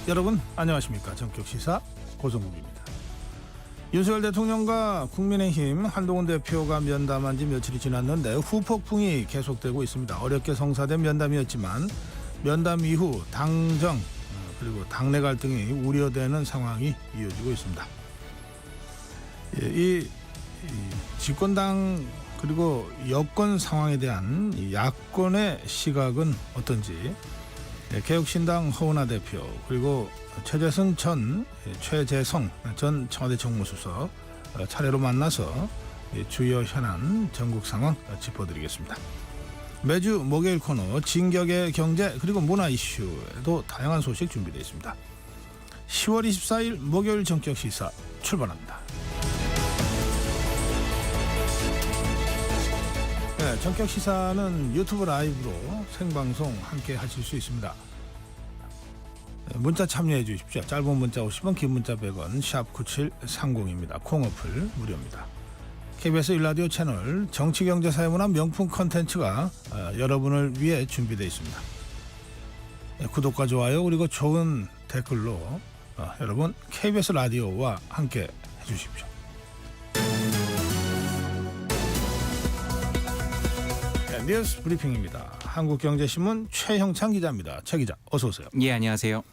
여러분 안녕하십니까. 전격시사 고성국입니다. 윤석열 대통령과 국민의힘 한동훈 대표가 면담한 지 며칠이 지났는데 후폭풍이 계속되고 있습니다. 어렵게 성사된 면담이었지만 면담 이후 당정 그리고 당내 갈등이 우려되는 상황이 이어지고 있습니다. 이 집권당 그리고 여권 상황에 대한 야권의 시각은 어떤지 개혁신당 허은하 대표 그리고 최재성 전 청와대 정무수석 차례로 만나서 주요 현안 전국 상황 짚어드리겠습니다. 매주 목요일 코너 진격의 경제 그리고 문화 이슈에도 다양한 소식 준비되어 있습니다. 10월 24일 목요일 전격시사 출발합니다. 네, 전격시사는 유튜브 라이브로 생방송 함께 하실 수 있습니다. 문자 참여해 주십시오. 짧은 문자 50원, 긴 문자 100원, 샵 9730입니다. 콩 어플 무료입니다. KBS 1라디오 채널 정치경제사회문화 명품 컨텐츠가 여러분을 위해 준비되어 있습니다. 구독과 좋아요 그리고 좋은 댓글로 여러분 KBS 라디오와 함께 해주십시오. 뉴스 브리핑입니다. 한국경제신문 최형창 기자입니다. 최 기자 어서 오세요. 예, 안녕하세요.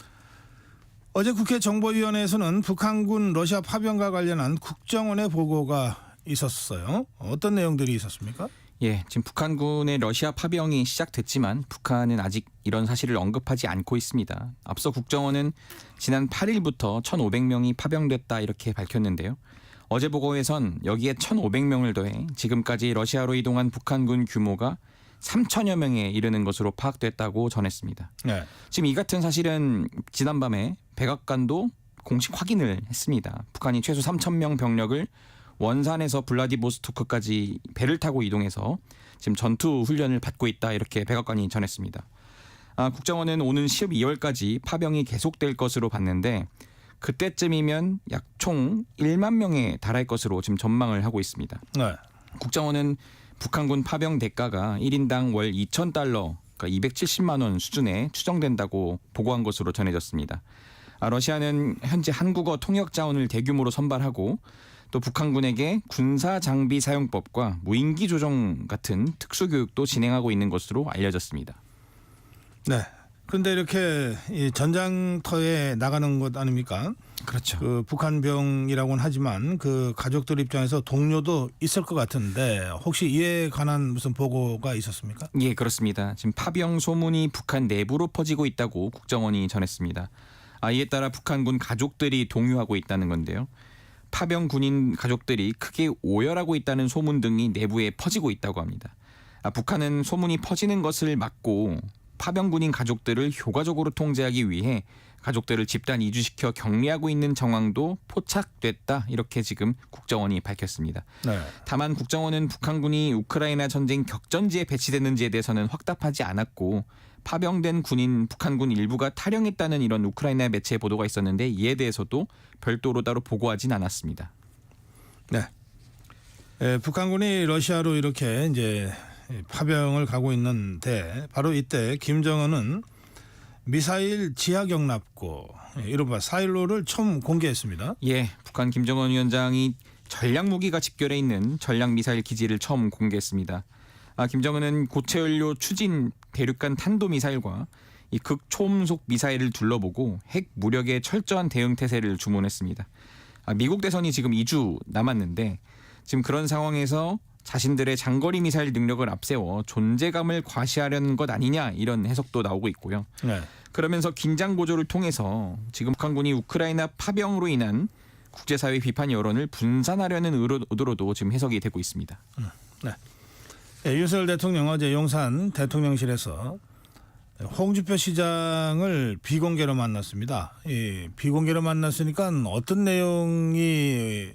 어제 국회 정보위원회에서는 북한군 러시아 파병과 관련한 국정원의 보고가 있었어요. 어떤 내용들이 있었습니까? 예, 지금 북한군의 러시아 파병이 시작됐지만 북한은 아직 이런 사실을 언급하지 않고 있습니다. 앞서 국정원은 지난 8일부터 1,500명이 파병됐다 이렇게 밝혔는데요. 어제 보고에선 여기에 1,500명을 더해 지금까지 러시아로 이동한 북한군 규모가 3,000여 명에 이르는 것으로 파악됐다고 전했습니다. 네. 지금 이 같은 사실은 지난밤에 백악관도 공식 확인을 했습니다. 북한이 최소 3,000명 병력을 원산에서 블라디보스토크까지 배를 타고 이동해서 지금 전투 훈련을 받고 있다 이렇게 백악관이 전했습니다. 국정원은 오는 12월까지 파병이 계속될 것으로 봤는데 그때쯤이면 약 총 1만 명에 달할 것으로 지금 전망을 하고 있습니다. 네. 국정원은 북한군 파병 대가가 1인당 월 2,000달러, 그러니까 270만 원 수준에 추정된다고 보고한 것으로 전해졌습니다. 러시아는 현재 한국어 통역 자원을 대규모로 선발하고 또 북한군에게 군사 장비 사용법과 무인기 조종 같은 특수 교육도 진행하고 있는 것으로 알려졌습니다. 네. 그런데 이렇게 이 전장터에 나가는 것 아닙니까? 그렇죠. 그 북한병이라고는 하지만 그 가족들 입장에서 동료도 있을 것 같은데 혹시 이에 관한 무슨 보고가 있었습니까? 예, 그렇습니다. 지금 파병 소문이 북한 내부로 퍼지고 있다고 국정원이 전했습니다. 이에 따라 북한군 가족들이 동요하고 있다는 건데요. 파병 군인 가족들이 크게 오열하고 있다는 소문 등이 내부에 퍼지고 있다고 합니다. 북한은 소문이 퍼지는 것을 막고 파병 군인 가족들을 효과적으로 통제하기 위해 가족들을 집단 이주시켜 격리하고 있는 정황도 포착됐다 이렇게 지금 국정원이 밝혔습니다. 네. 다만 국정원은 북한군이 우크라이나 전쟁 격전지에 배치됐는지에 대해서는 확답하지 않았고 파병된 군인 북한군 일부가 탈영했다는 이런 우크라이나 매체 보도가 있었는데 이에 대해서도 별도로 따로 보고하진 않았습니다. 네. 북한군이 러시아로 이렇게 이제 파병을 가고 있는데 바로 이때 김정은은 미사일 지하 경납고 이른바 사일로를 처음 공개했습니다. 예, 북한 김정은 위원장이 전략 무기가 집결해 있는 전략 미사일 기지를 처음 공개했습니다. 김정은은 고체연료 추진 대륙간 탄도 미사일과 이 극초음속 미사일을 둘러보고 핵 무력의 철저한 대응 태세를 주문했습니다. 미국 대선이 지금 2주 남았는데 지금 그런 상황에서 자신들의 장거리 미사일 능력을 앞세워 존재감을 과시하려는 것 아니냐 이런 해석도 나오고 있고요. 네. 그러면서 긴장 고조를 통해서 지금 북한군이 우크라이나 파병으로 인한 국제사회 비판 여론을 분산하려는 의도로도 지금 해석이 되고 있습니다. 네. 네, 윤석열 대통령 어제 용산 대통령실에서 홍준표 시장을 비공개로 만났습니다. 비공개로 만났으니까 어떤 내용이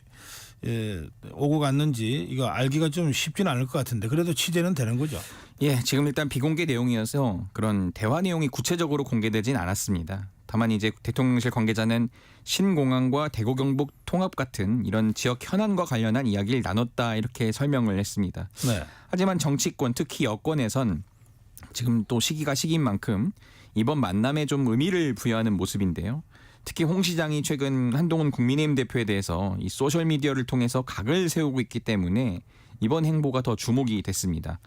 오고 갔는지 이거 알기가 좀 쉽지는 않을 것 같은데 그래도 취재는 되는 거죠. 예, 지금 일단 비공개 내용이어서 그런 대화 내용이 구체적으로 공개되진 않았습니다. 다만 이제 대통령실 관계자는 신공항과 대구 경북 통합 같은 이런 지역 현안과 관련한 이야기를 나눴다 이렇게 설명을 했습니다. 네. 하지만 정치권 특히 여권에선 지금 또 시기가 시기인 만큼 이번 만남에 좀 의미를 부여하는 모습인데요. 특히 홍 시장이 최근 한동훈 국민의힘 대표에 대해서 이 소셜 미디어를 통해서 각을 세우고 있기 때문에 이번 행보가 더 주목이 됐습니다.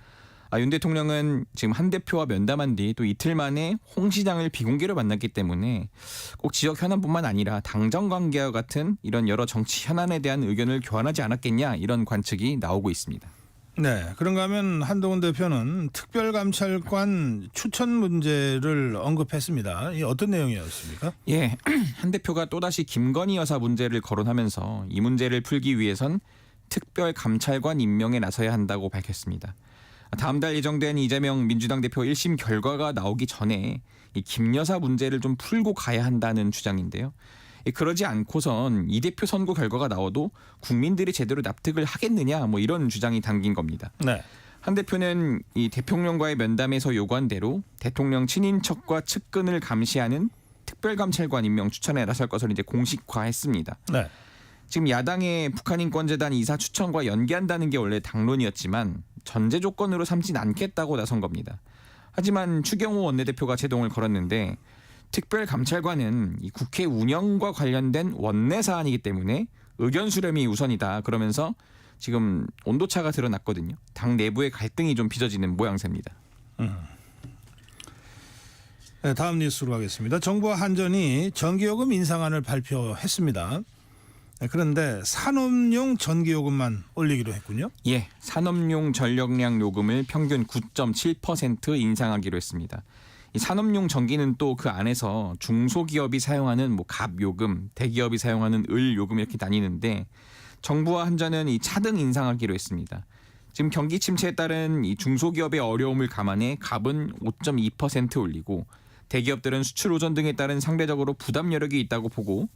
윤 대통령은 지금 한 대표와 면담한 뒤 또 이틀 만에 홍 시장을 비공개로 만났기 때문에 꼭 지역 현안뿐만 아니라 당정 관계와 같은 이런 여러 정치 현안에 대한 의견을 교환하지 않았겠냐 이런 관측이 나오고 있습니다. 네, 그런가 하면 한동훈 대표는 특별감찰관 추천 문제를 언급했습니다. 이 어떤 내용이었습니까? 예, 한 대표가 또다시 김건희 여사 문제를 거론하면서 이 문제를 풀기 위해선 특별감찰관 임명에 나서야 한다고 밝혔습니다. 다음 달 예정된 이재명 민주당 대표 1심 결과가 나오기 전에 이 김 여사 문제를 좀 풀고 가야 한다는 주장인데요. 그러지 않고선 이 대표 선거 결과가 나와도 국민들이 제대로 납득을 하겠느냐 뭐 이런 주장이 담긴 겁니다. 네. 한 대표는 이 대통령과의 면담에서 요구한 대로 대통령 친인척과 측근을 감시하는 특별감찰관 임명 추천에 나설 것을 이제 공식화했습니다. 네. 지금 야당의 북한인권재단 이사 추천과 연계한다는 게 원래 당론이었지만 전제 조건으로 삼진 않겠다고 나선 겁니다. 하지만 추경호 원내대표가 제동을 걸었는데 특별감찰관은 이 국회 운영과 관련된 원내 사안이기 때문에 의견 수렴이 우선이다. 그러면서 지금 온도차가 드러났거든요. 당 내부의 갈등이 좀 빚어지는 모양새입니다. 네, 다음 뉴스로 가겠습니다. 정부와 한전이 전기요금 인상안을 발표했습니다. 네, 그런데 산업용 전기요금만 올리기로 했군요. 예, 산업용 전력량 요금을 평균 9.7% 인상하기로 했습니다. 이 산업용 전기는 또 그 안에서 중소기업이 사용하는 뭐 갑요금, 대기업이 사용하는 을요금 이렇게 나뉘는데 정부와 한전은 이 차등 인상하기로 했습니다. 지금 경기 침체에 따른 이 중소기업의 어려움을 감안해 갑은 5.2% 올리고 대기업들은 수출 호전 등에 따른 상대적으로 부담 여력이 있다고 보고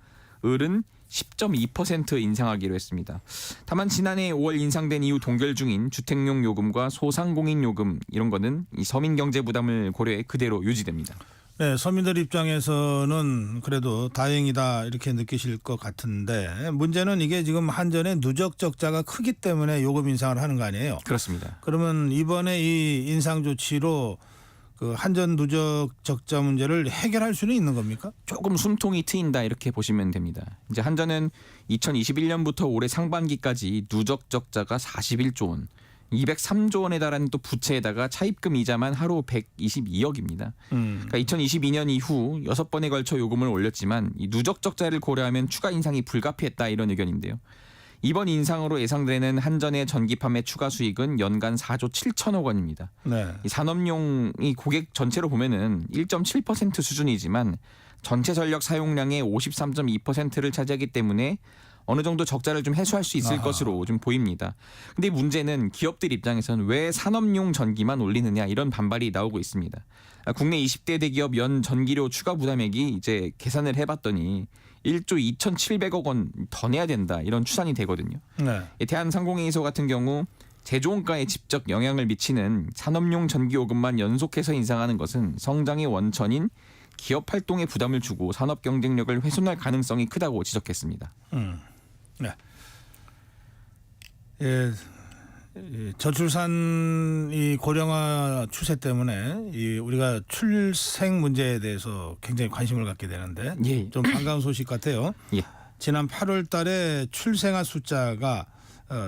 을은 10.2% 인상하기로 했습니다. 다만 지난해 5월 인상된 이후 동결 중인 주택용 요금과 소상공인 요금 이런 거는 이 서민 경제 부담을 고려해 그대로 유지됩니다. 네, 서민들 입장에서는 그래도 다행이다 이렇게 느끼실 것 같은데 문제는 이게 지금 한전의 누적 적자가 크기 때문에 요금 인상을 하는 거 아니에요? 그렇습니다. 그러면 이번에 이 인상 조치로 그 한전 누적 적자 문제를 해결할 수는 있는 겁니까? 조금 숨통이 트인다 이렇게 보시면 됩니다. 이제 한전은 2021년부터 올해 상반기까지 누적 적자가 41조 원, 203조 원에 달하는 또 부채에다가 차입금 이자만 하루 122억입니다. 그러니까 2022년 이후 6번에 걸쳐 요금을 올렸지만 이 누적 적자를 고려하면 추가 인상이 불가피했다 이런 의견인데요. 이번 인상으로 예상되는 한전의 전기 판매 추가 수익은 연간 4조 7천억 원입니다. 네. 이 산업용 이 고객 전체로 보면은 1.7% 수준이지만 전체 전력 사용량의 53.2%를 차지하기 때문에 어느 정도 적자를 좀 해소할 수 있을 것으로 좀 보입니다. 근데 문제는 기업들 입장에서는 왜 산업용 전기만 올리느냐 이런 반발이 나오고 있습니다. 국내 20대 대기업 연 전기료 추가 부담액이 이제 계산을 해봤더니 1조 2,700억 원 더 내야 된다 이런 추산이 되거든요. 네. 대한상공회의소 같은 경우 제조원가에 직접 영향을 미치는 산업용 전기요금만 연속해서 인상하는 것은 성장의 원천인 기업 활동에 부담을 주고 산업 경쟁력을 훼손할 가능성이 크다고 지적했습니다. 네. 예, 저출산 이 고령화 추세 때문에 이 우리가 출생 문제에 대해서 굉장히 관심을 갖게 되는데 예. 좀 반가운 소식 같아요. 예. 지난 8월달에 출생아 숫자가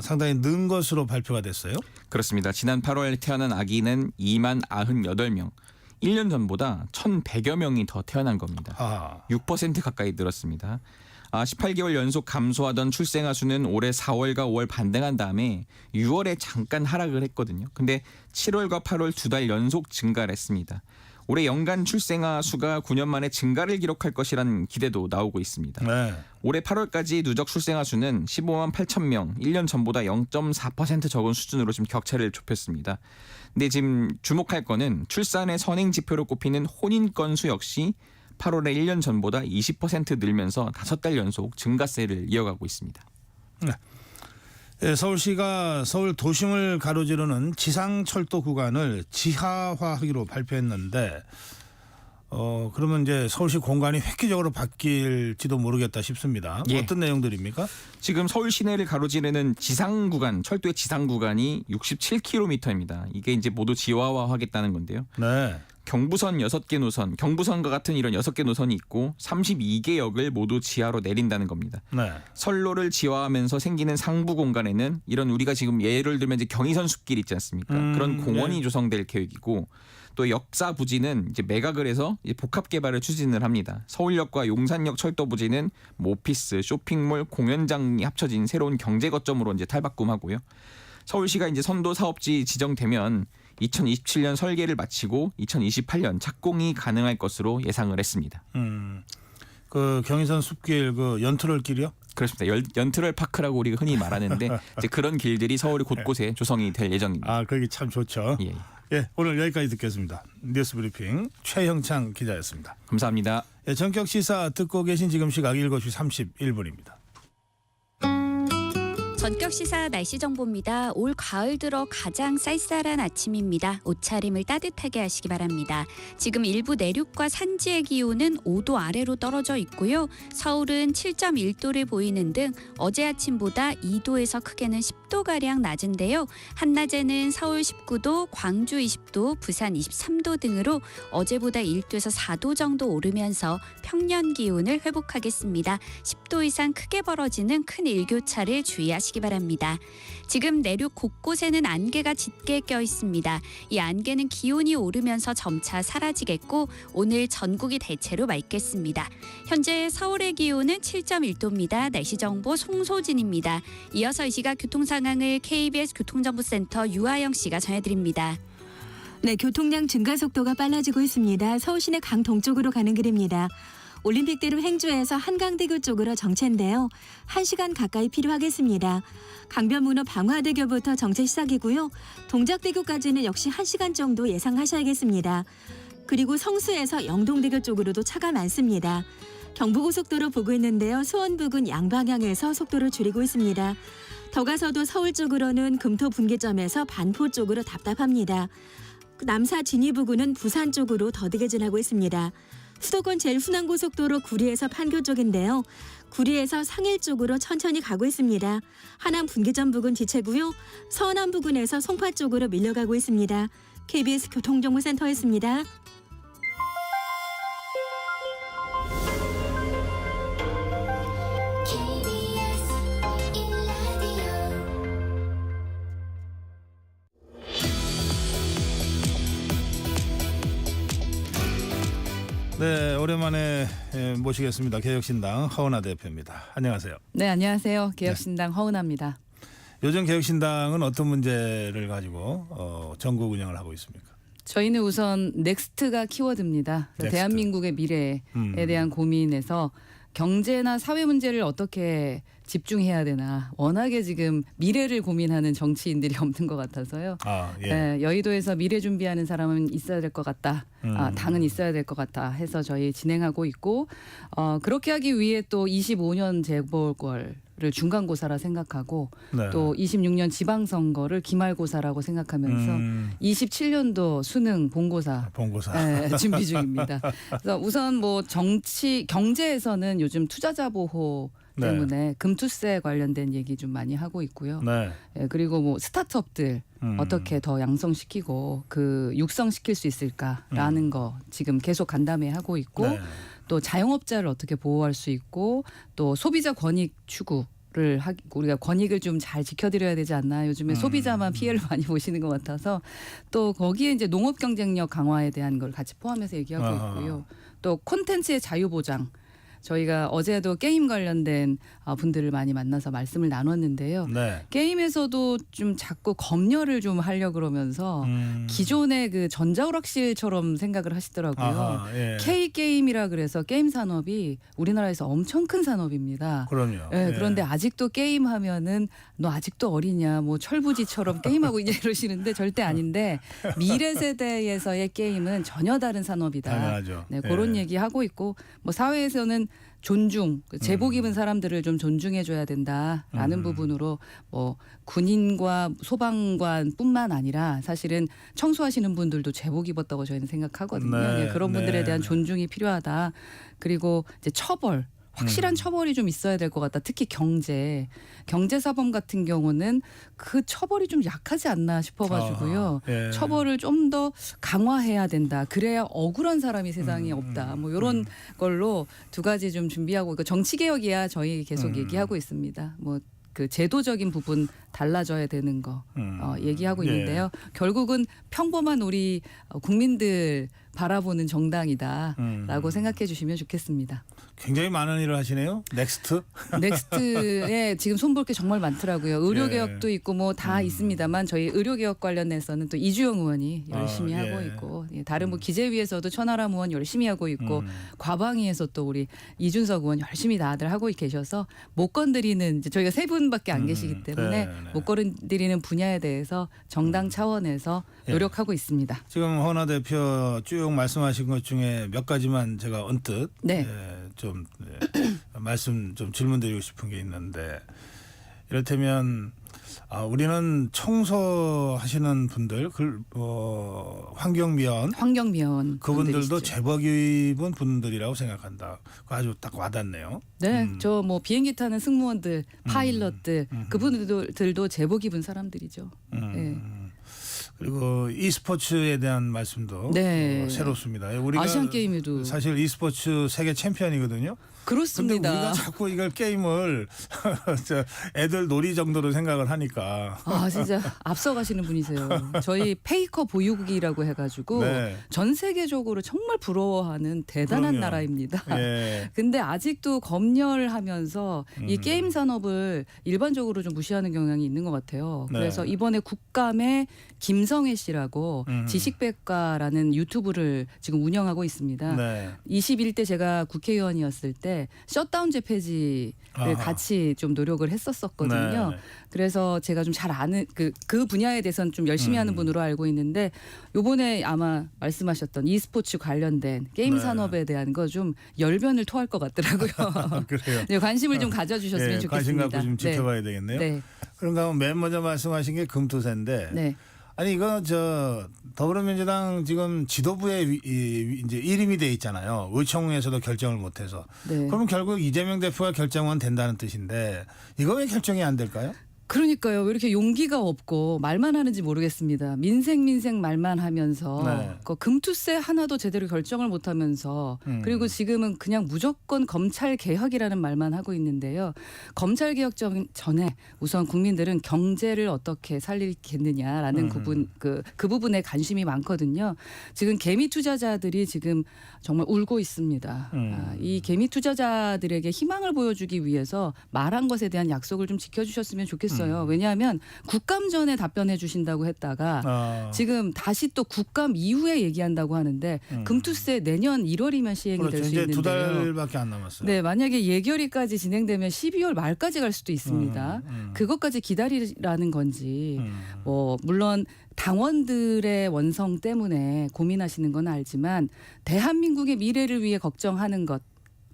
상당히 는 것으로 발표가 됐어요. 그렇습니다. 지난 8월 태어난 아기는 2만 98명. 1년 전보다 1,100여 명이 더 태어난 겁니다. 6% 가까이 늘었습니다. 18개월 연속 감소하던 출생아 수는 올해 4월과 5월 반등한 다음에 6월에 잠깐 하락을 했거든요. 근데 7월과 8월 2달 연속 증가를 했습니다. 올해 연간 출생아 수가 9년 만에 증가를 기록할 것이라는 기대도 나오고 있습니다. 네. 올해 8월까지 누적 출생아 수는 15만 8천 명, 1년 전보다 0.4% 적은 수준으로 지금 격차를 좁혔습니다. 근데 지금 주목할 거는 출산의 선행 지표로 꼽히는 혼인 건수 역시 8월에 1년 전보다 20% 늘면서 5달 연속 증가세를 이어가고 있습니다. 네. 예, 서울시가 서울 도심을 가로지르는 지상철도 구간을 지하화하기로 발표했는데 그러면 이제 서울시 공간이 획기적으로 바뀔지도 모르겠다 싶습니다. 예. 어떤 내용들입니까? 지금 서울 시내를 가로지르는 지상 구간, 철도의 지상 구간이 67km입니다. 이게 이제 모두 지하화하겠다는 건데요. 네. 경부선 6개 노선, 경부선과 같은 이런 6개 노선이 있고 32개 역을 모두 지하로 내린다는 겁니다. 네. 선로를 지하하면서 생기는 상부 공간에는 이런 우리가 지금 예를 들면 이제 경의선 숲길 있지 않습니까? 그런 공원이 네. 조성될 계획이고 또 역사 부지는 이제 매각을 해서 이제 복합 개발을 추진을 합니다. 서울역과 용산역 철도 부지는 뭐 오피스, 쇼핑몰, 공연장이 합쳐진 새로운 경제 거점으로 이제 탈바꿈하고요. 서울시가 이제 선도 사업지 지정되면 2027년 설계를 마치고 2028년 착공이 가능할 것으로 예상을 했습니다. 그 경의선 숲길 그 연트럴 길이요? 그렇습니다. 연트럴 파크라고 우리가 흔히 말하는데 이제 그런 길들이 서울 곳곳에 조성이 될 예정입니다. 아, 거기 참 좋죠. 예. 예, 오늘 여기까지 듣겠습니다. 뉴스 브리핑 최형창 기자였습니다. 감사합니다. 예, 전격 시사 듣고 계신 지금 시각 7시 31분입니다. 전격 시사 날씨 정보입니다. 올 가을 들어 가장 쌀쌀한 아침입니다. 옷차림을 따뜻하게 하시기 바랍니다. 지금 일부 내륙과 산지의 기온은 5도 아래로 떨어져 있고요. 서울은 7.1도를 보이는 등 어제 아침보다 2도에서 크게는 10도가량 낮은데요. 한낮에는 서울 19도, 광주 20도, 부산 23도 등으로 어제보다 1도에서 4도 정도 오르면서 평년 기온을 회복하겠습니다. 10도 이상 크게 벌어지는 큰 일교차를 주의하시기 바랍니다. 지금 내륙 곳곳에는 안개가 짙게 껴 있습니다. 이 안개는 기온이 오르면서 점차 사라지겠고 오늘 전국이 대체로 맑겠습니다. 현재 서울의 기온은 7.1도입니다. 날씨 정보 송소진입니다. 이어서 이 시각 교통 상황을 KBS 교통정보센터 유아영 씨가 전해드립니다. 네, 교통량 증가 속도가 빨라지고 있습니다. 서울 시내 강 동쪽으로 가는 길입니다. 올림픽대로 행주에서 한강대교 쪽으로 정체인데요. 1시간 가까이 필요하겠습니다. 강변문호 방화대교부터 정체 시작이고요. 동작대교까지는 역시 1시간 정도 예상하셔야겠습니다. 그리고 성수에서 영동대교 쪽으로도 차가 많습니다. 경부고속도로 보고 있는데요. 수원 부근 양방향에서 속도를 줄이고 있습니다. 더 가서도 서울 쪽으로는 금토 분기점에서 반포 쪽으로 답답합니다. 남사 진위 부근은 부산 쪽으로 더디게 지나고 있습니다. 수도권 제일순환고속도로 구리에서 판교 쪽인데요. 구리에서 상일 쪽으로 천천히 가고 있습니다. 하남 분기점 부근 지체고요. 서남 부근에서 송파 쪽으로 밀려가고 있습니다. KBS 교통정보센터였습니다. 네, 오랜만에 모시겠습니다. 개혁신당 허은하 대표입니다. 안녕하세요. 네, 안녕하세요. 개혁신당 허은하입니다. 요즘 개혁신당은 어떤 문제를 가지고 전국 운영을 하고 있습니까? 저희는 우선 넥스트가 키워드입니다. 넥스트. 대한민국의 미래에 대한 고민에서 경제나 사회 문제를 어떻게 집중해야 되나 워낙에 지금 미래를 고민하는 정치인들이 없는 것 같아서요. 아, 예. 네, 여의도에서 미래 준비하는 사람은 있어야 될 것 같다. 당은 있어야 될 것 같다 해서 저희 진행하고 있고 그렇게 하기 위해 또 25년 재보궐을 중간고사라 생각하고 네. 또 26년 지방선거를 기말고사라고 생각하면서 27년도 수능 본고사 본고사. 네, 준비 중입니다. 그래서 우선 뭐 경제에서는 요즘 투자자 보호 때문에 금투세 관련된 얘기 좀 많이 하고 있고요. 네. 예, 그리고 뭐 스타트업들 어떻게 더 양성시키고 그 육성시킬 수 있을까라는 거 지금 계속 간담회 하고 있고 네. 또 자영업자를 어떻게 보호할 수 있고 또 소비자 권익 추구를 우리가 권익을 좀 잘 지켜드려야 되지 않나. 요즘에 소비자만 피해를 많이 보시는 것 같아서 또 거기에 이제 농업 경쟁력 강화에 대한 걸 같이 포함해서 얘기하고 있고요. 또 콘텐츠의 자유 보장. 저희가 어제도 게임 관련된 분들을 많이 만나서 말씀을 나눴는데요. 네. 게임에서도 좀 자꾸 검열을 좀 하려 그러면서 기존의 그 전자오락실처럼 생각을 하시더라고요. 아하, 예. K게임이라 그래서 게임 산업이 우리나라에서 엄청 큰 산업입니다. 그럼요. 예, 예. 그런데 아직도 게임하면은 너 아직도 어리냐 뭐 철부지처럼 게임하고 이제 이러시는데 절대 아닌데 미래 세대에서의 게임은 전혀 다른 산업이다. 당연하죠. 네, 그런 예. 얘기하고 있고 뭐 사회에서는 존중, 제복 입은 사람들을 좀 존중해 줘야 된다라는 부분으로 뭐 군인과 소방관뿐만 아니라 사실은 청소하시는 분들도 제복 입었다고 저희는 생각하거든요. 네, 네, 그런 분들에 네, 대한 네. 존중이 필요하다. 그리고 이제 처벌 확실한 처벌이 좀 있어야 될 것 같다. 특히 경제사범 같은 경우는 그 처벌이 좀 약하지 않나 싶어가지고요. 예. 처벌을 좀 더 강화해야 된다. 그래야 억울한 사람이 세상에 없다. 뭐 이런 걸로 두 가지 좀 준비하고 있고 정치개혁이야 저희 계속 얘기하고 있습니다. 뭐 그 제도적인 부분 달라져야 되는 거 얘기하고 예. 있는데요. 결국은 평범한 우리 국민들 바라보는 정당이다라고 생각해 주시면 좋겠습니다. 굉장히 많은 일을 하시네요. 넥스트. 넥스트에 지금 손볼 게 정말 많더라고요. 의료개혁도 있고 뭐 다 있습니다만 저희 의료개혁 관련해서는 또 이주영 의원이 열심히 예. 하고 있고 다른 뭐 기재위에서도 천하람 의원 열심히 하고 있고 과방위에서 또 우리 이준석 의원 열심히 다들 하고 계셔서 못 건드리는 이제 저희가 세 분밖에 안 계시기 때문에 네. 못 건드리는 분야에 대해서 정당 차원에서 노력하고 있습니다. 지금 허나 대표 쭉 말씀하신 것 중에 몇 가지만 제가 언뜻 네. 좀 말씀 좀 질문드리고 싶은 게 있는데 이를테면 우리는 청소하시는 분들 환경미원 그분들도 분들이시죠. 제복 입은 분들이라고 생각한다. 그거 아주 딱 와닿네요. 네, 저 뭐 비행기 타는 승무원들, 파일럿들 그분들도 제복 입은 사람들이죠. 네. 그리고 e스포츠에 대한 말씀도 네. 새롭습니다. 우리가 아시안 게임에도 사실 e스포츠 세계 챔피언이거든요. 근데 그렇습니다. 우리가 자꾸 이걸 게임을 애들 놀이 정도로 생각을 하니까. 진짜 앞서가시는 분이세요. 저희 페이커 보유국이라고 해가지고 네. 전 세계적으로 정말 부러워하는 대단한 그럼요. 나라입니다. 예. 근데 아직도 검열하면서 이 게임 산업을 일반적으로 좀 무시하는 경향이 있는 것 같아요. 네. 그래서 이번에 국감에 김성애 씨라고 지식백과라는 유튜브를 지금 운영하고 있습니다. 네. 21대 제가 국회의원이었을 때 셧다운제 폐지를 아하. 같이 좀 노력을 했었거든요. 네, 네. 그래서 제가 좀 잘 아는 그 분야에 대해서는 좀 열심히 하는 분으로 알고 있는데 요번에 아마 말씀하셨던 e스포츠 관련된 게임 네. 산업에 대한 거 좀 열변을 토할 것 같더라고요. 그래요. 네, 관심을 좀 가져주셨으면 예, 관심 좋겠습니다. 갖고 좀 지켜봐야 되겠네요. 네. 그런가 하면 맨 먼저 말씀하신 게 금투세인데 네. 아니 이거 더불어민주당 지금 지도부에 이제 이름이 돼 있잖아요. 의총에서도 결정을 못해서. 네. 그러면 결국 이재명 대표가 결정은 된다는 뜻인데 이거 왜 결정이 안 될까요? 그러니까요. 왜 이렇게 용기가 없고 말만 하는지 모르겠습니다. 민생 말만 하면서 네. 그 금투세 하나도 제대로 결정을 못하면서 그리고 지금은 그냥 무조건 검찰 개혁이라는 말만 하고 있는데요. 검찰 개혁 전에 우선 국민들은 경제를 어떻게 살리겠느냐라는 그 부분에 관심이 많거든요. 지금 개미 투자자들이 지금 정말 울고 있습니다. 이 개미 투자자들에게 희망을 보여주기 위해서 말한 것에 대한 약속을 좀 지켜주셨으면 좋겠어요. 왜냐하면 국감 전에 답변해 주신다고 했다가 지금 다시 또 국감 이후에 얘기한다고 하는데 금투세 내년 1월이면 시행이 그렇죠. 될 수 이제 있는데요. 두 달밖에 안 남았어요. 네, 만약에 예결위까지 진행되면 12월 말까지 갈 수도 있습니다. 그것까지 기다리라는 건지 물론 당원들의 원성 때문에 고민하시는 건 알지만 대한민국의 미래를 위해 걱정하는 것,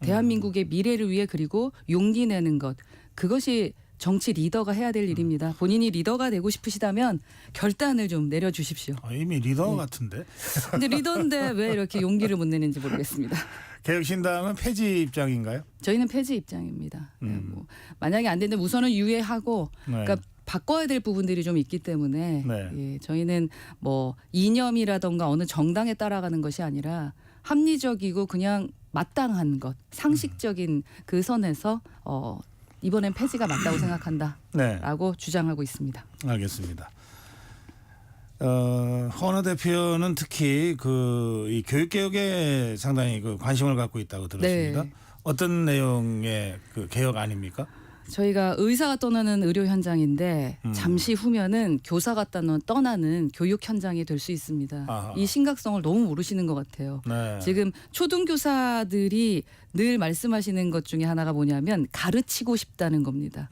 대한민국의 미래를 위해 그리고 용기 내는 것 그것이 정치 리더가 해야 될 일입니다. 본인이 리더가 되고 싶으시다면 결단을 좀 내려주십시오. 이미 리더 같은데. 근데 리더인데 왜 이렇게 용기를 못 내는지 모르겠습니다. 개혁신당은 폐지 입장인가요? 저희는 폐지 입장입니다. 네, 만약에 안 되는데 우선은 유예하고 네. 그러니까 바꿔야 될 부분들이 좀 있기 때문에 네. 예, 저희는 뭐 이념이라던가 어느 정당에 따라가는 것이 아니라 합리적이고 그냥 마땅한 것, 상식적인 그 선에서 이번엔 폐지가 맞다고 생각한다라고 네. 주장하고 있습니다. 알겠습니다. 허나 대표는 특히 이 교육 개혁에 상당히 관심을 갖고 있다고 들었습니다. 네. 어떤 내용의 개혁 아닙니까? 저희가 의사가 떠나는 의료 현장인데 잠시 후면은 교사가 떠나는 교육 현장이 될 수 있습니다. 아하. 이 심각성을 너무 모르시는 것 같아요. 네. 지금 초등교사들이 늘 말씀하시는 것 중에 하나가 뭐냐면 가르치고 싶다는 겁니다.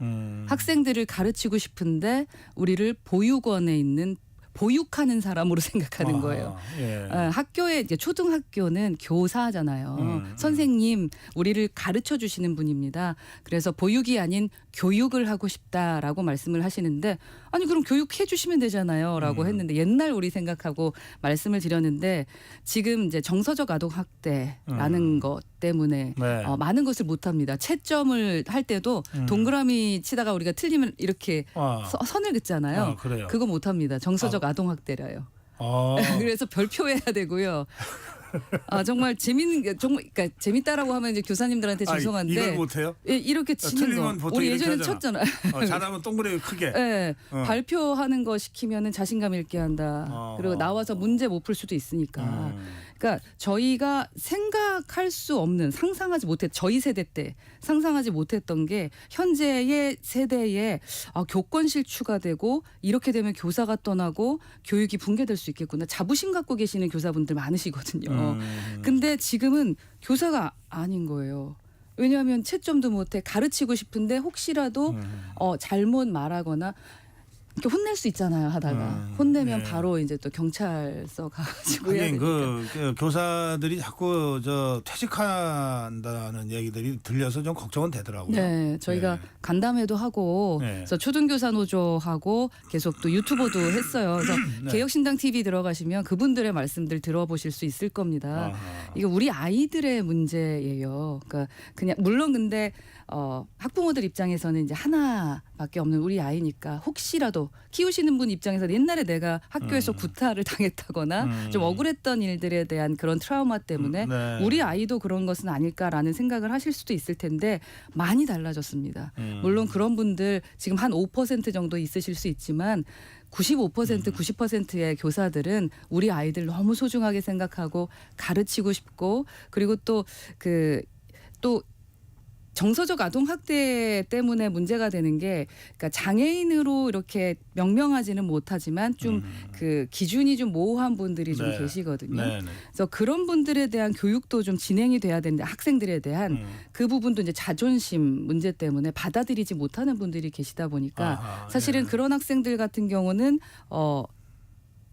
학생들을 가르치고 싶은데 우리를 보육원에 있는 보육하는 사람으로 생각하는 거예요. 예. 학교에 이제 초등학교는 교사잖아요. 선생님, 우리를 가르쳐 주시는 분입니다. 그래서 보육이 아닌 교육을 하고 싶다라고 말씀을 하시는데 아니 그럼 교육해 주시면 되잖아요라고 했는데 옛날 우리 생각하고 말씀을 드렸는데 지금 이제 정서적 아동 학대라는 것 때문에 네. 많은 것을 못 합니다. 채점을 할 때도 동그라미 치다가 우리가 틀리면 이렇게 선을 긋잖아요. 그래요. 그거 못 합니다. 정서적 아동 학대라요. 그래서 별표해야 되고요. 정말 재밌는 게 정말 그러니까 재밌다라고 하면 이제 교사님들한테 죄송한데 이걸 못해요? 예, 이렇게 치는 틀리면 거 보통 우리 이렇게 예전에 하잖아. 쳤잖아요. 잘하면 동그라미 크게. 네, 발표하는 거 시키면은 자신감 있게 한다. 그리고 나와서 문제 못 풀 수도 있으니까. 그러니까 저희가 생각할 수 없는 상상하지 못했 저희 세대 때 상상하지 못했던 게 현재의 세대에 교권 실추가 되고 이렇게 되면 교사가 떠나고 교육이 붕괴될 수 있겠구나. 자부심 갖고 계시는 교사분들 많으시거든요. 근데 지금은 교사가 아닌 거예요. 왜냐하면 채점도 못해 가르치고 싶은데 혹시라도 잘못 말하거나 이렇게 혼낼 수 있잖아요 하다가 혼내면 네. 바로 이제 또 경찰서 가가지고 해야 하긴 되니까. 그 교사들이 자꾸 퇴직한다는 얘기들이 들려서 좀 걱정은 되더라고요. 네, 저희가 네. 간담회도 하고 네. 그래서 초등교사 노조하고 계속 또 유튜버도 했어요. 그래서 네. 개혁신당 TV 들어가시면 그분들의 말씀들 들어보실 수 있을 겁니다. 아하. 이게 우리 아이들의 문제예요. 그러니까 그냥 물론 근데 학부모들 입장에서는 이제 하나밖에 없는 우리 아이니까 혹시라도 키우시는 분 입장에서 옛날에 내가 학교에서 구타를 당했다거나 좀 억울했던 일들에 대한 그런 트라우마 때문에 네. 우리 아이도 그런 것은 아닐까라는 생각을 하실 수도 있을 텐데 많이 달라졌습니다. 물론 그런 분들 지금 한 5% 정도 있으실 수 있지만 95% 90%의 교사들은 우리 아이들 너무 소중하게 생각하고 가르치고 싶고 그리고 또 정서적 아동 학대 때문에 문제가 되는 게 그러니까 장애인으로 이렇게 명명하지는 못하지만 좀 그 기준이 좀 모호한 분들이 좀 네. 계시거든요. 네, 네. 그래서 그런 분들에 대한 교육도 좀 진행이 돼야 되는데 학생들에 대한 그 부분도 이제 자존심 문제 때문에 받아들이지 못하는 분들이 계시다 보니까 아하, 사실은 네. 그런 학생들 같은 경우는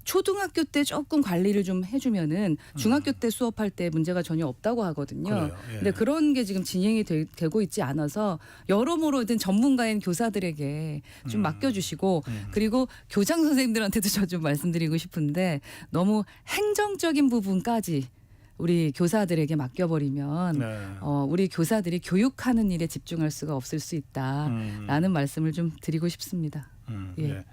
초등학교 때 조금 관리를 좀 해주면은 중학교 때 수업할 때 문제가 전혀 없다고 하거든요. 그래요. 예. 근데 그런 게 지금 진행이 되고 있지 않아서 여러모로 든 전문가인 교사들에게 좀 맡겨주시고 그리고 교장 선생님들한테도 저 좀 말씀드리고 싶은데 너무 행정적인 부분까지 우리 교사들에게 맡겨버리면 네. 우리 교사들이 교육하는 일에 집중할 수가 없을 수 있다라는 말씀을 좀 드리고 싶습니다. 예. 예.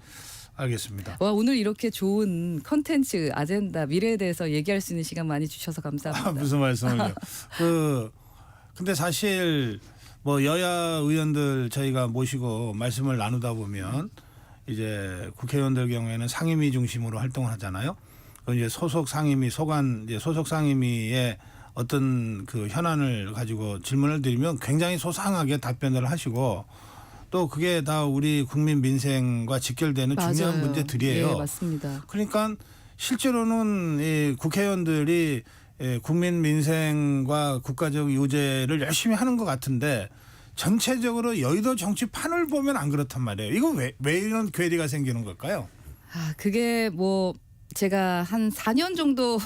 알겠습니다. 와 오늘 이렇게 좋은 컨텐츠 아젠다 미래에 대해서 얘기할 수 있는 시간 많이 주셔서 감사합니다. 무슨 말씀을요? 근데 사실 뭐 여야 의원들 저희가 모시고 말씀을 나누다 보면 이제 국회의원들 경우에는 상임위 중심으로 활동을 하잖아요. 이제 소속 상임위 소속 상임위의 어떤 그 현안을 가지고 질문을 드리면 굉장히 소상하게 답변을 하시고 또 그게 다 우리 국민 민생과 직결되는 중요한 맞아요. 문제들이에요. 예, 맞습니다. 그러니까 실제로는 이 국회의원들이 국민 민생과 국가적 유재를 열심히 하는 것 같은데 전체적으로 여의도 정치판을 보면 안 그렇단 말이에요. 이거 왜 이런 괴리가 생기는 걸까요? 그게 뭐 제가 한 4년 정도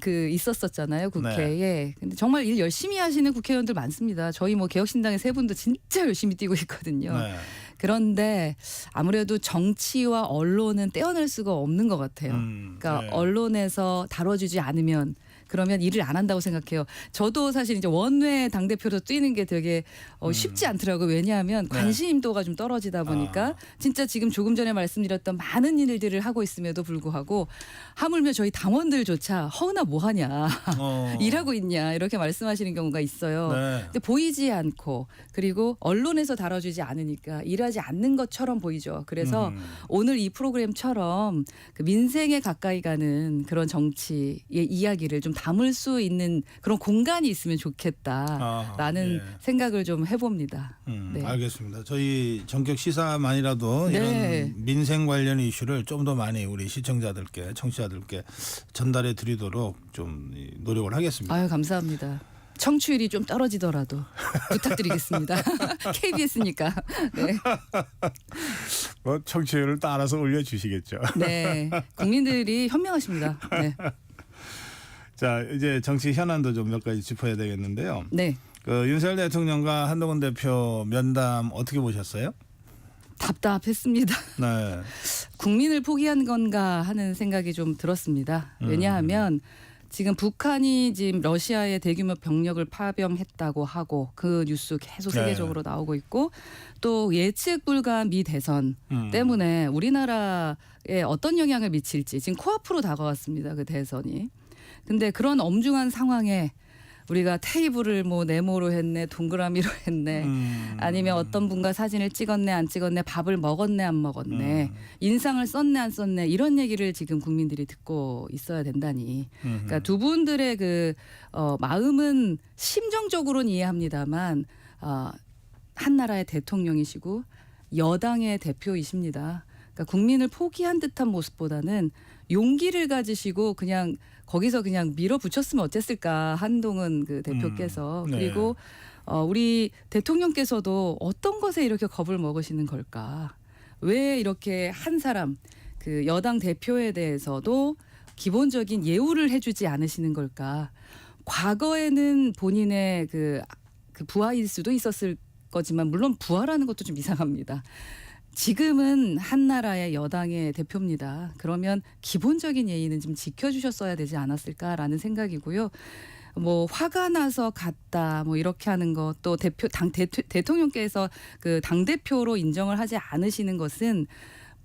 있었었잖아요 국회에. 네. 근데 정말 일 열심히 하시는 국회의원들 많습니다. 저희 뭐 개혁신당의 세 분도 진짜 열심히 뛰고 있거든요. 네. 그런데 아무래도 정치와 언론은 떼어낼 수가 없는 것 같아요. 그러니까 네. 언론에서 다뤄주지 않으면 그러면 일을 안 한다고 생각해요. 저도 사실 이제 원외 당대표로 뛰는 게 되게 쉽지 않더라고요. 왜냐하면 네. 관심도가 좀 떨어지다 보니까 진짜 지금 조금 전에 말씀드렸던 많은 일들을 하고 있음에도 불구하고 하물며 저희 당원들조차 허은아 뭐하냐 일하고 있냐 이렇게 말씀하시는 경우가 있어요. 네. 근데 보이지 않고 그리고 언론에서 다뤄주지 않으니까 일하지 않는 것처럼 보이죠. 그래서 오늘 이 프로그램처럼 그 민생에 가까이 가는 그런 정치의 이야기를 좀 담을 수 있는 그런 공간이 있으면 좋겠다라는 예. 생각을 좀 해봅니다. 네. 알겠습니다. 저희 전격 시사만이라도 네. 이런 민생 관련 이슈를 좀 더 많이 우리 시청자들께 청취자들께 전달해 드리도록 좀 노력을 하겠습니다. 아유 감사합니다. 청취율이 좀 떨어지더라도 부탁드리겠습니다. KBS니까. 네. 뭐 청취율을 따라서 올려주시겠죠. 네. 국민들이 현명하십니다. 네. 자 이제 정치 현안도 좀 몇 가지 짚어야 되겠는데요. 네. 그 윤석열 대통령과 한동훈 대표 면담 어떻게 보셨어요? 답답했습니다. 네. 국민을 포기한 건가 하는 생각이 좀 들었습니다. 왜냐하면 지금 북한이 지금 러시아의 대규모 병력을 파병했다고 하고 그 뉴스 계속 네. 세계적으로 나오고 있고 또 예측 불가한 미 대선 때문에 우리나라에 어떤 영향을 미칠지 지금 코앞으로 다가왔습니다. 그 대선이. 근데 그런 엄중한 상황에 우리가 테이블을 뭐 네모로 했네, 동그라미로 했네, 아니면 어떤 분과 사진을 찍었네, 안 찍었네, 밥을 먹었네, 안 먹었네, 인상을 썼네, 안 썼네 이런 얘기를 지금 국민들이 듣고 있어야 된다니. 그러니까 두 분들의 그 마음은 심정적으로는 이해합니다만 한 나라의 대통령이시고 여당의 대표이십니다. 그러니까 국민을 포기한 듯한 모습보다는 용기를 가지시고 그냥 거기서 그냥 밀어붙였으면 어땠을까 한동훈 그 대표께서. 네. 그리고 우리 대통령께서도 어떤 것에 이렇게 겁을 먹으시는 걸까? 왜 이렇게 한 사람 그 여당 대표에 대해서도 기본적인 예우를 해주지 않으시는 걸까? 과거에는 본인의 그 부하일 수도 있었을 거지만 물론 부하라는 것도 좀 이상합니다. 지금은 한 나라의 여당의 대표입니다. 그러면 기본적인 예의는 좀 지켜주셨어야 되지 않았을까라는 생각이고요. 뭐 화가 나서 갔다 뭐 이렇게 하는 것 또 대통령께서 그 당 대표로 인정을 하지 않으시는 것은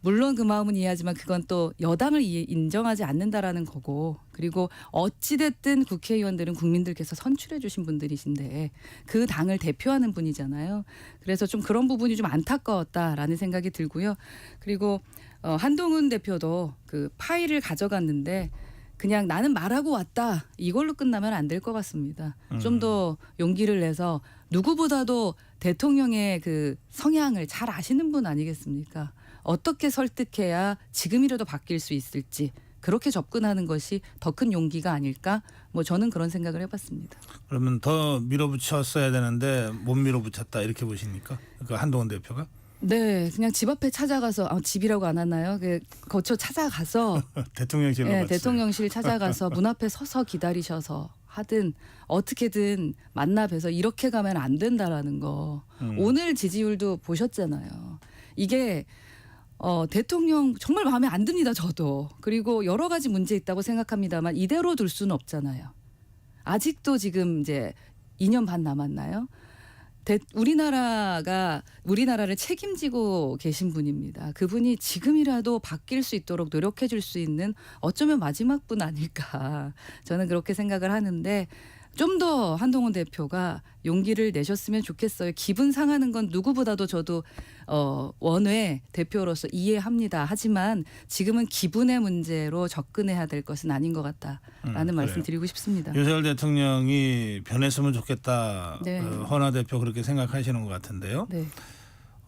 물론 그 마음은 이해하지만 그건 또 여당을 인정하지 않는다라는 거고 그리고 어찌됐든 국회의원들은 국민들께서 선출해 주신 분들이신데 그 당을 대표하는 분이잖아요. 그래서 좀 그런 부분이 좀 안타까웠다라는 생각이 들고요. 그리고 한동훈 대표도 그 파일을 가져갔는데 그냥 나는 말하고 왔다 이걸로 끝나면 안 될 것 같습니다. 좀 더 용기를 내서 누구보다도 대통령의 그 성향을 잘 아시는 분 아니겠습니까? 어떻게 설득해야 지금이라도 바뀔 수 있을지 그렇게 접근하는 것이 더 큰 용기가 아닐까? 뭐 저는 그런 생각을 해봤습니다. 그러면 더 밀어붙였어야 되는데 못 밀어붙였다 이렇게 보십니까? 그 한동훈 대표가? 네, 그냥 집 앞에 찾아가서 집이라고 안 하나요? 거쳐 찾아가서 대통령실로 네, 갔어요. 대통령실 찾아가서 문 앞에 서서 기다리셔서 하든 어떻게든 만나 뵈서 이렇게 가면 안 된다라는 거. 오늘 지지율도 보셨잖아요. 이게 대통령 정말 마음에 안 듭니다. 저도. 그리고 여러 가지 문제 있다고 생각합니다만 이대로 둘 수는 없잖아요. 아직도 지금 이제 2년 반 남았나요? 우리나라를 책임지고 계신 분입니다. 그분이 지금이라도 바뀔 수 있도록 노력해 줄 수 있는 어쩌면 마지막 분 아닐까. 저는 그렇게 생각을 하는데 좀 더 한동훈 대표가 용기를 내셨으면 좋겠어요. 기분 상하는 건 누구보다도 저도 원외 대표로서 이해합니다. 하지만 지금은 기분의 문제로 접근해야 될 것은 아닌 것 같다라는 말씀 드리고 싶습니다. 윤석열 대통령이 변했으면 좋겠다. 네. 헌화 대표 그렇게 생각하시는 것 같은데요. 네.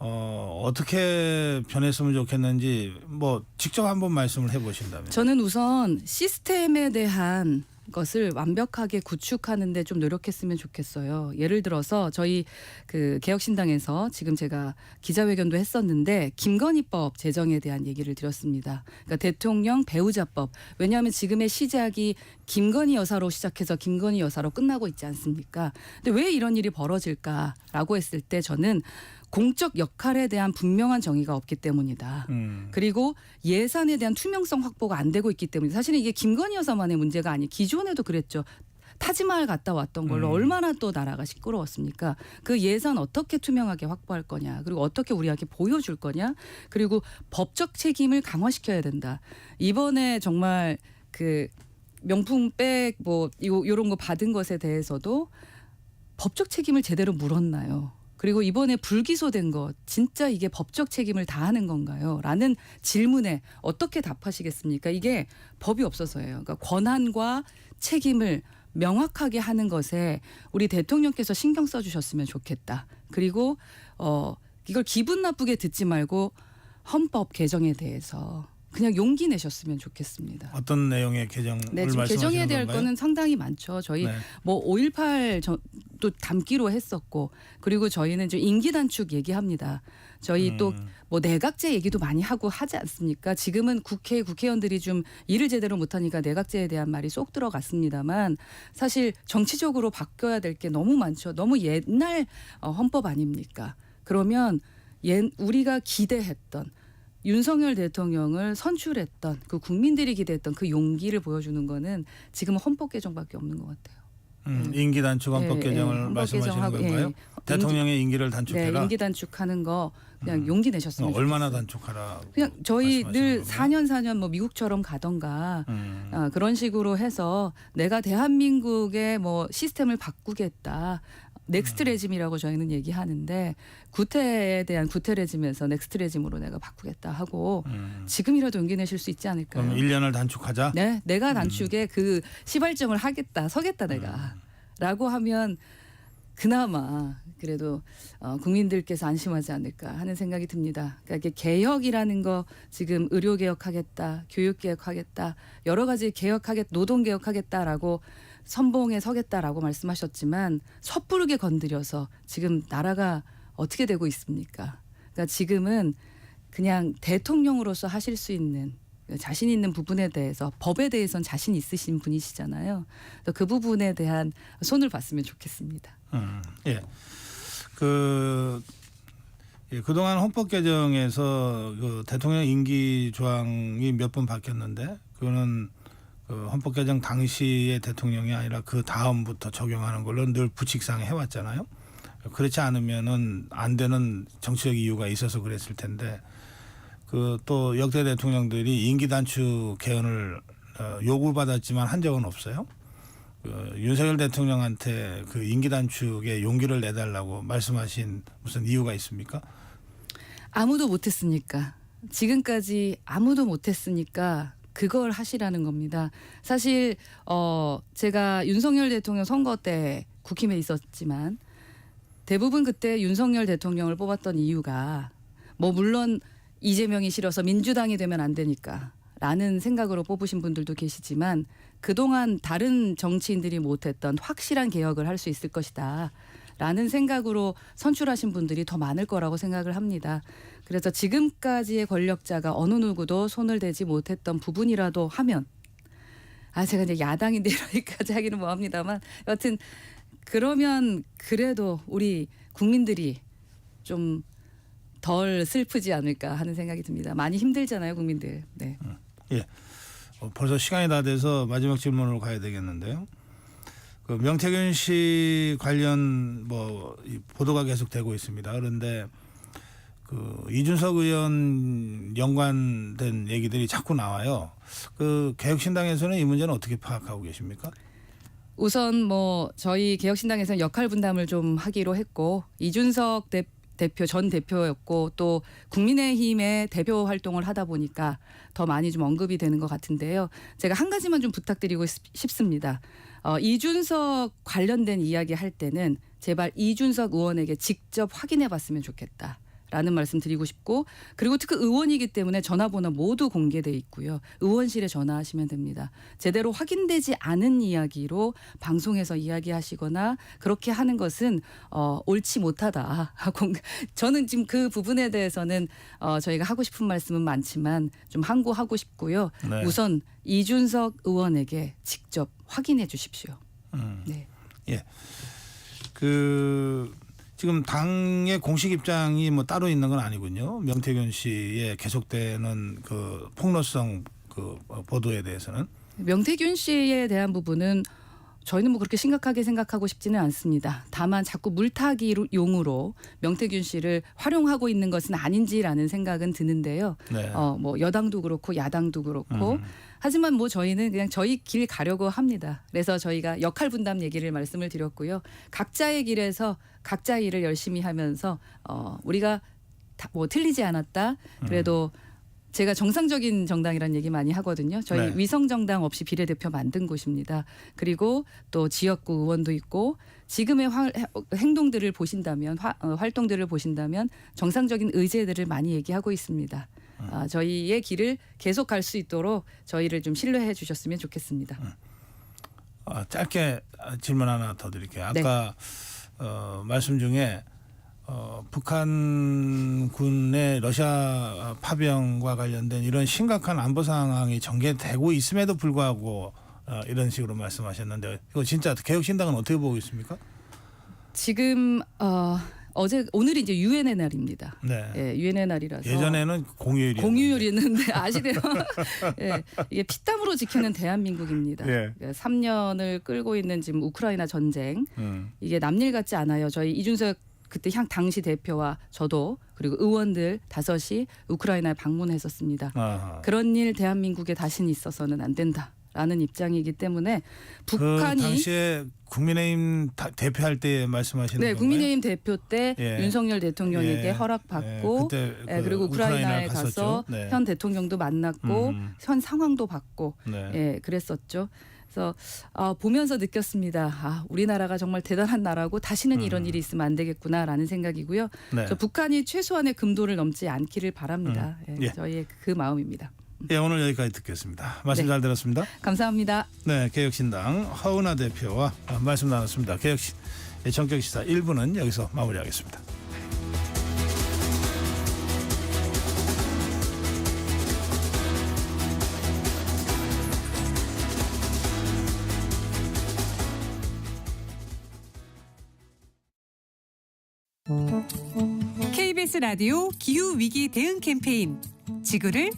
어떻게 변했으면 좋겠는지 뭐 직접 한번 말씀을 해보신다면. 저는 우선 시스템에 대한 것을 완벽하게 구축하는 데 좀 노력했으면 좋겠어요. 예를 들어서 저희 그 개혁신당에서 지금 제가 기자회견도 했었는데 김건희법 제정에 대한 얘기를 드렸습니다. 그러니까 대통령 배우자법. 왜냐하면 지금의 시작이 김건희 여사로 시작해서 김건희 여사로 끝나고 있지 않습니까? 근데 왜 이런 일이 벌어질까라고 했을 때 저는 공적 역할에 대한 분명한 정의가 없기 때문이다. 그리고 예산에 대한 투명성 확보가 안 되고 있기 때문이다. 사실은 이게 김건희 여사만의 문제가 아니에요. 기존에도 그랬죠. 타지마을 갔다 왔던 걸로 얼마나 또 나라가 시끄러웠습니까? 그 예산 어떻게 투명하게 확보할 거냐. 그리고 어떻게 우리에게 보여줄 거냐. 그리고 법적 책임을 강화시켜야 된다. 이번에 정말 그 명품백 뭐 이런 거 받은 것에 대해서도 법적 책임을 제대로 물었나요? 그리고 이번에 불기소된 것 진짜 이게 법적 책임을 다하는 건가요? 라는 질문에 어떻게 답하시겠습니까? 이게 법이 없어서예요. 그러니까 권한과 책임을 명확하게 하는 것에 우리 대통령께서 신경 써주셨으면 좋겠다. 그리고 이걸 기분 나쁘게 듣지 말고 헌법 개정에 대해서 그냥 용기 내셨으면 좋겠습니다. 어떤 내용의 개정을 네, 지금 말씀하시는 개정에 대한 건가요? 거는 상당히 많죠. 저희 네. 뭐 5.18도 담기로 했었고 그리고 저희는 좀 임기 단축 얘기합니다. 저희 또 뭐 내각제 얘기도 많이 하고 하지 않습니까? 지금은 국회의원들이 좀 일을 제대로 못하니까 내각제에 대한 말이 쏙 들어갔습니다만 사실 정치적으로 바뀌어야 될 게 너무 많죠. 너무 옛날 헌법 아닙니까? 그러면 우리가 기대했던 윤석열 대통령을 선출했던 그 국민들이 기대했던 그 용기를 보여주는 거는 지금은 헌법 개정밖에 없는 것 같아요. 임기 단축 헌법 개정을 헌법 말씀하시는 개정하고, 건가요? 대통령의 임기를 단축해라. 네, 임기 단축하는 거 그냥 용기 내셨으면 얼마나 좋겠어요. 단축하라? 그냥 저희 늘 말씀하시는 4년 뭐 미국처럼 가던가 그런 식으로 해서 내가 대한민국의 뭐 시스템을 바꾸겠다. 넥스트 레짐이라고 저희는 얘기하는데 구태에 대한 구태 레짐에서 넥스트 레짐으로 내가 바꾸겠다 하고 지금이라도 용기 내실 수 있지 않을까요? 그럼 1년을 단축하자. 네, 내가 단축에 그 시발점을 하겠다, 서겠다 내가라고 하면 그나마 그래도 국민들께서 안심하지 않을까 하는 생각이 듭니다. 그러니까 이게 개혁이라는 거 지금 의료 개혁하겠다, 교육 개혁하겠다, 여러 가지 개혁하겠, 노동 개혁하겠다라고 선봉에 서겠다라고 말씀하셨지만 섣부르게 건드려서 지금 나라가 어떻게 되고 있습니까? 그러니까 지금은 그냥 대통령으로서 하실 수 있는 자신 있는 부분에 대해서 법에 대해서는 자신 있으신 분이시잖아요. 그 부분에 대한 손을 봤으면 좋겠습니다. 예. 그동안 헌법 개정에서 그 대통령 임기 조항이 몇 번 바뀌었는데 그거는 그 헌법 개정 당시의 대통령이 아니라 그 다음부터 적용하는 걸로 늘 부칙상 해왔잖아요. 그렇지 않으면은 안 되는 정치적 이유가 있어서 그랬을 텐데 그 또 역대 대통령들이 임기 단축 개헌을 요구받았지만 한 적은 없어요. 윤석열 대통령한테 그 임기 단축에 용기를 내달라고 말씀하신 무슨 이유가 있습니까? 아무도 못했으니까 지금까지 아무도 못했으니까 그걸 하시라는 겁니다. 사실 제가 윤석열 대통령 선거 때 국힘에 있었지만 대부분 그때 윤석열 대통령을 뽑았던 이유가 뭐 물론 이재명이 싫어서 민주당이 되면 안 되니까 라는 생각으로 뽑으신 분들도 계시지만 그동안 다른 정치인들이 못했던 확실한 개혁을 할 수 있을 것이다 라는 생각으로 선출하신 분들이 더 많을 거라고 생각을 합니다. 그래서 지금까지의 권력자가 어느 누구도 손을 대지 못했던 부분이라도 하면 제가 이제 야당인데 이러기까지 하기는 뭐합니다만 여튼 그러면 그래도 우리 국민들이 좀 덜 슬프지 않을까 하는 생각이 듭니다. 많이 힘들잖아요, 국민들. 네. 예. 벌써 시간이 다 돼서 마지막 질문으로 가야 되겠는데요. 그 명태균 씨 관련 뭐 보도가 계속되고 있습니다. 그런데 그 이준석 의원 연관된 얘기들이 자꾸 나와요. 그 개혁신당에서는 이 문제는 어떻게 파악하고 계십니까? 우선 뭐 저희 개혁신당에서는 역할 분담을 좀 하기로 했고 이준석 대표 전 대표였고 또 국민의힘의 대표 활동을 하다 보니까 더 많이 좀 언급이 되는 것 같은데요. 제가 한 가지만 좀 부탁드리고 싶습니다. 이준석 관련된 이야기 할 때는 제발 이준석 의원에게 직접 확인해 봤으면 좋겠다. 라는 말씀 드리고 싶고 그리고 특히 의원이기 때문에 전화번호 모두 공개돼 있고요. 의원실에 전화하시면 됩니다. 제대로 확인되지 않은 이야기로 방송에서 이야기하시거나 그렇게 하는 것은 옳지 못하다. 저는 지금 그 부분에 대해서는 저희가 하고 싶은 말씀은 많지만 좀 항고하고 싶고요. 네. 우선 이준석 의원에게 직접 확인해 주십시오. 네. 예. 지금 당의 공식 입장이 뭐 따로 있는 건 아니군요. 명태균 씨의 계속되는 그 폭로성 그 보도에 대해서는. 명태균 씨에 대한 부분은 저희는 뭐 그렇게 심각하게 생각하고 싶지는 않습니다. 다만 자꾸 물타기용으로 명태균 씨를 활용하고 있는 것은 아닌지라는 생각은 드는데요. 네. 뭐 여당도 그렇고 야당도 그렇고 하지만 뭐 저희는 그냥 저희 길 가려고 합니다. 그래서 저희가 역할 분담 얘기를 말씀을 드렸고요. 각자의 길에서 각자 일을 열심히 하면서 우리가 뭐 틀리지 않았다. 그래도 제가 정상적인 정당이라는 얘기 많이 하거든요. 저희 네. 위성 정당 없이 비례대표 만든 곳입니다. 그리고 또 지역구 의원도 있고 지금의 행동들을 보신다면 활동들을 보신다면 정상적인 의제들을 많이 얘기하고 있습니다. 저희의 길을 계속 갈 수 있도록 저희를 좀 신뢰해 주셨으면 좋겠습니다. 짧게 질문 하나 더 드릴게요. 아까 말씀 중에 북한군의 러시아 파병과 관련된 이런 심각한 안보 상황이 전개되고 있음에도 불구하고 이런 식으로 말씀하셨는데 이거 진짜 개혁신당은 어떻게 보고 있습니까? 지금 오늘이 이제 유엔의 날입니다. 네. 예, 유엔의 날이라서 예전에는 공휴일이었는데. 공휴일이었는데 아시네요. 예, 이게 피땀으로 지키는 대한민국입니다. 예. 3년을 끌고 있는 지금 우크라이나 전쟁 이게 남일 같지 않아요. 저희 이준석 그때 당시 대표와 저도 그리고 의원들 5이 우크라이나에 방문했었습니다. 아하. 그런 일 대한민국에 다시는 있어서는 안 된다라는 입장이기 때문에 북한이 그 당시에 국민의힘 대표할 때 말씀하시는 네, 건가요? 국민의힘 대표 때 예. 윤석열 대통령에게 예. 허락받고 그때 예, 그리고 우크라이나에 가서 갔었죠. 네. 현 대통령도 만났고 현 상황도 봤고 네. 예, 그랬었죠. 그래서 보면서 느꼈습니다. 우리나라가 정말 대단한 나라고 다시는 이런 일이 있으면 안 되겠구나라는 생각이고요. 네. 저 북한이 최소한의 금도를 넘지 않기를 바랍니다. 예, 예. 저희의 그 마음입니다. 예, 오늘 여기까지 듣겠습니다. 말씀 네. 잘 들었습니다. 감사합니다. 네, 개혁신당 허은하 대표와 말씀 나눴습니다. 정격시사 1부는 여기서 마무리하겠습니다. KBS 라디오 기후 위기 대응 캠페인 지구를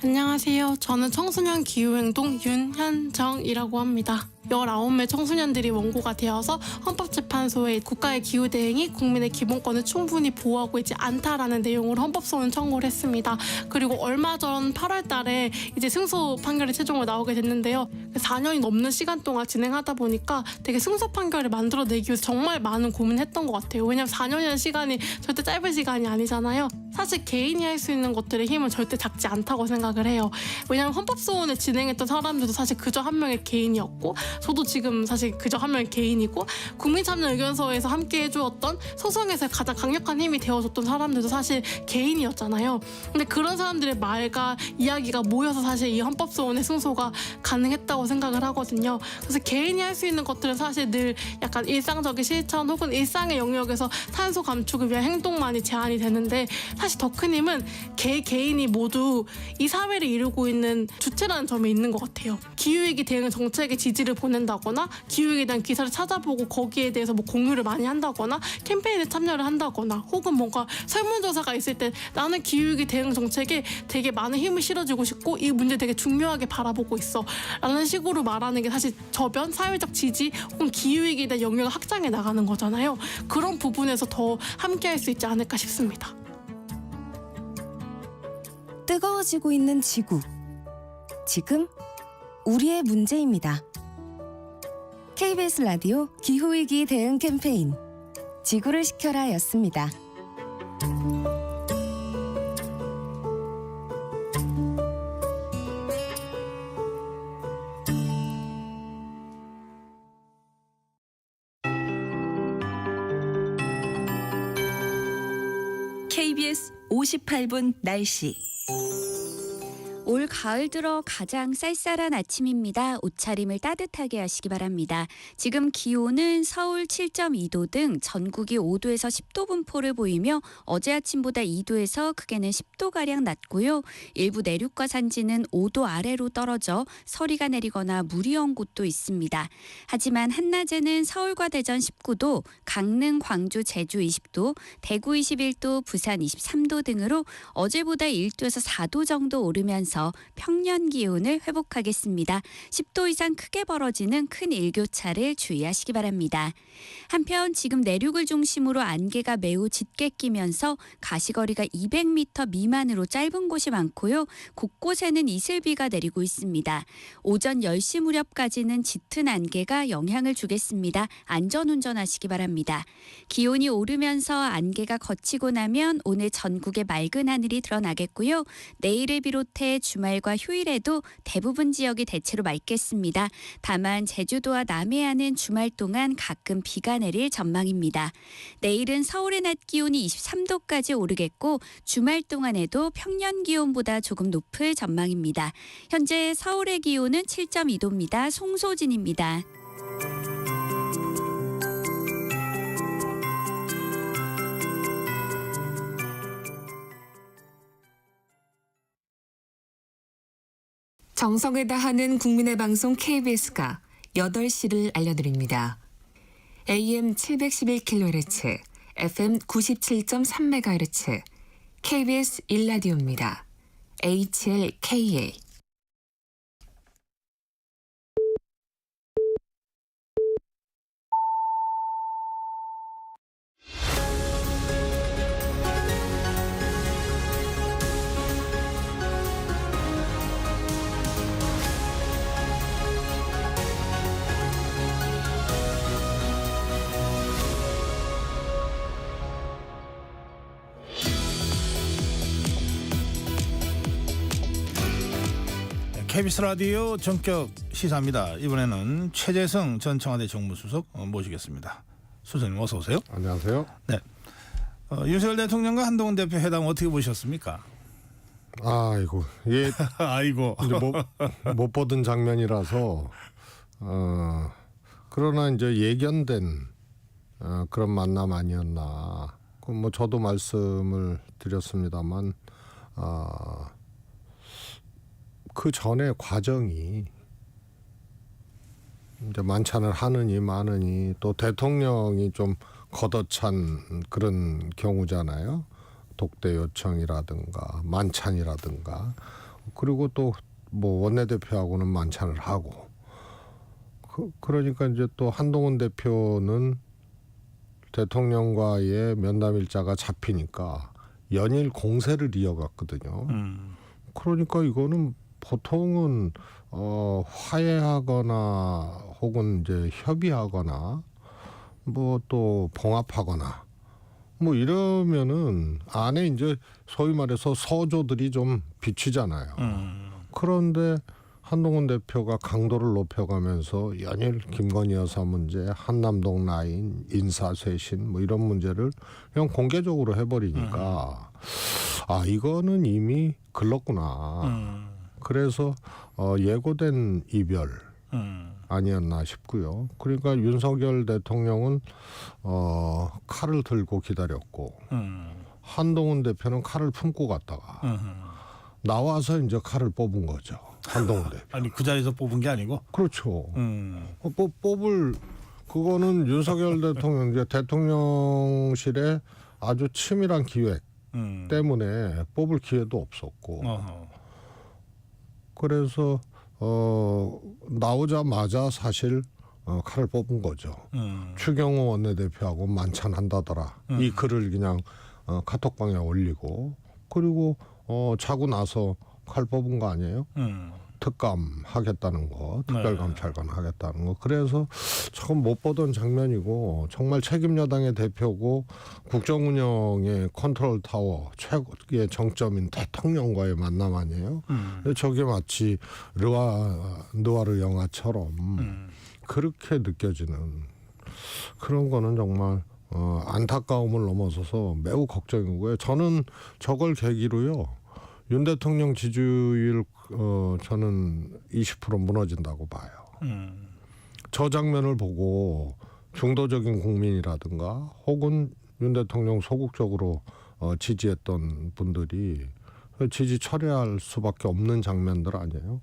안녕하세요. 저는 청소년 기후행동 윤현정이라고 합니다. 19명 청소년들이 원고가 되어서 헌법재판소에 국가의 기후 대응이 국민의 기본권을 충분히 보호하고 있지 않다라는 내용으로 헌법소원 청구를 했습니다. 그리고 얼마 전 8월 달에 이제 승소 판결이 최종으로 나오게 됐는데요. 4년이 넘는 시간 동안 진행하다 보니까 되게 승소 판결을 만들어내기 위해서 정말 많은 고민을 했던 것 같아요. 왜냐하면 4년이라는 시간이 절대 짧은 시간이 아니잖아요. 사실 개인이 할 수 있는 것들의 힘은 절대 작지 않다고 생각을 해요. 왜냐하면 헌법소원을 진행했던 사람들도 사실 그저 한 명의 개인이었고 저도 지금 사실 그저 한 명의 개인이고 국민참여의견서에서 함께 해주었던 소송에서 가장 강력한 힘이 되어줬던 사람들도 사실 개인이었잖아요. 근데 그런 사람들의 말과 이야기가 모여서 사실 이 헌법소원의 승소가 가능했다고 생각을 하거든요. 그래서 개인이 할 수 있는 것들은 사실 늘 약간 일상적인 실천 혹은 일상의 영역에서 탄소 감축을 위한 행동만이 제한이 되는데 사실 더 큰 힘은 개인이 모두 이 사회를 이루고 있는 주체라는 점에 있는 것 같아요. 기후위기 대응 정책의 지지를 보낸다거나 기후위기에 대한 기사를 찾아보고 거기에 대해서 뭐 공유를 많이 한다거나 캠페인에 참여를 한다거나 혹은 뭔가 설문조사가 있을 때 나는 기후위기 대응 정책에 되게 많은 힘을 실어주고 싶고 이 문제 되게 중요하게 바라보고 있어 라는 식으로 말하는 게 사실 저변, 사회적 지지 혹은 기후위기에 대한 영역을 확장해 나가는 거잖아요. 그런 부분에서 더 함께 할 수 있지 않을까 싶습니다. 뜨거워지고 있는 지구. 지금 우리의 문제입니다. KBS 라디오 기후위기 대응 캠페인 지구를 지켜라 였습니다. KBS 58분 날씨. 올 가을 들어 가장 쌀쌀한 아침입니다. 옷차림을 따뜻하게 하시기 바랍니다. 지금 기온은 서울 7.2도 등 전국이 5도에서 10도 분포를 보이며 어제 아침보다 2도에서 크게는 10도가량 낮고요. 일부 내륙과 산지는 5도 아래로 떨어져 서리가 내리거나 물이 온 곳도 있습니다. 하지만 한낮에는 서울과 대전 19도, 강릉, 광주, 제주 20도, 대구 21도, 부산 23도 등으로 어제보다 1도에서 4도 정도 오르면서 평년 기온을 회복하겠습니다. 10도 이상 크게 벌어지는 큰 일교차를 주의하시기 바랍니다. 한편 지금 내륙을 중심으로 안개가 매우 짙게 끼면서 가시거리가 200m 미만으로 짧은 곳이 많고요. 곳곳에는 이슬비가 내리고 있습니다. 오전 10시 무렵까지는 짙은 안개가 영향을 주겠습니다. 안전운전하시기 바랍니다. 기온이 오르면서 안개가 걷히고 나면 오늘 전국에 맑은 하늘이 드러나겠고요. 내일을 비롯해 주말과 휴일에도 대부분 지역이 대체로 맑겠습니다. 다만 제주도와 남해안은 주말 동안 가끔 비가 내릴 전망입니다. 내일은 서울의 낮 기온이 23도까지 오르겠고 주말 동안에도 평년 기온보다 조금 높을 전망입니다. 현재 서울의 기온은 7.2도입니다. 송소진입니다. 정성을 다하는 국민의 방송 KBS가 8시를 알려드립니다. AM 711kHz, FM 97.3MHz, KBS 1라디오입니다. HLKA. KBS 라디오 전격 시사입니다. 이번에는 최재성 전 청와대 정무수석 모시겠습니다. 수석님 어서 오세요. 안녕하세요. 네. 윤석열 대통령과 한동훈 대표 회담 어떻게 보셨습니까? 아이고 이게 아이고 이제 못 보던 장면이라서 그러나 이제 예견된 그런 만남 아니었나. 뭐 저도 말씀을 드렸습니다만 그 전에 과정이 이제 만찬을 하느니 마느니 또 대통령이 좀 걷어찬 그런 경우잖아요. 독대 요청이라든가 만찬이라든가 그리고 또 뭐 원내대표하고는 만찬을 하고 그러니까 이제 또 한동훈 대표는 대통령과의 면담 일자가 잡히니까 연일 공세를 이어갔거든요. 그러니까 이거는 보통은 화해하거나 혹은 이제 협의하거나 뭐 또 봉합하거나 뭐 이러면은 안에 이제 소위 말해서 서조들이 좀 비치잖아요. 그런데 한동훈 대표가 강도를 높여가면서 연일 김건희 여사 문제, 한남동 라인, 인사쇄신 뭐 이런 문제를 그냥 공개적으로 해버리니까 이거는 이미 글렀구나. 그래서 예고된 이별 아니었나 싶고요. 그러니까 윤석열 대통령은 칼을 들고 기다렸고 한동훈 대표는 칼을 품고 갔다가 나와서 이제 칼을 뽑은 거죠. 한동훈 대표. 아니 그 자리에서 뽑은 게 아니고? 그렇죠. 뽑을 그거는 윤석열 대통령 이제 대통령실의 아주 치밀한 기획 때문에 뽑을 기회도 없었고 그래서 나오자마자 사실 칼을 뽑은 거죠. 추경호 원내대표하고 만찬한다더라. 이 글을 그냥 카톡방에 올리고 그리고 자고 나서 칼 뽑은 거 아니에요? 특감 하겠다는 거, 특별감찰관 하겠다는 거. 그래서 조금 못 보던 장면이고 정말 책임 여당의 대표고 국정운영의 컨트롤 타워 최고의 정점인 대통령과의 만남 아니에요? 저게 마치 느와르 영화처럼 그렇게 느껴지는 그런 거는 정말 안타까움을 넘어서서 매우 걱정이고요. 저는 저걸 계기로요. 윤 대통령 지지율 저는 20% 무너진다고 봐요. 저 장면을 보고 중도적인 국민이라든가 혹은 윤 대통령 소극적으로 지지했던 분들이 지지 철회할 수밖에 없는 장면들 아니에요.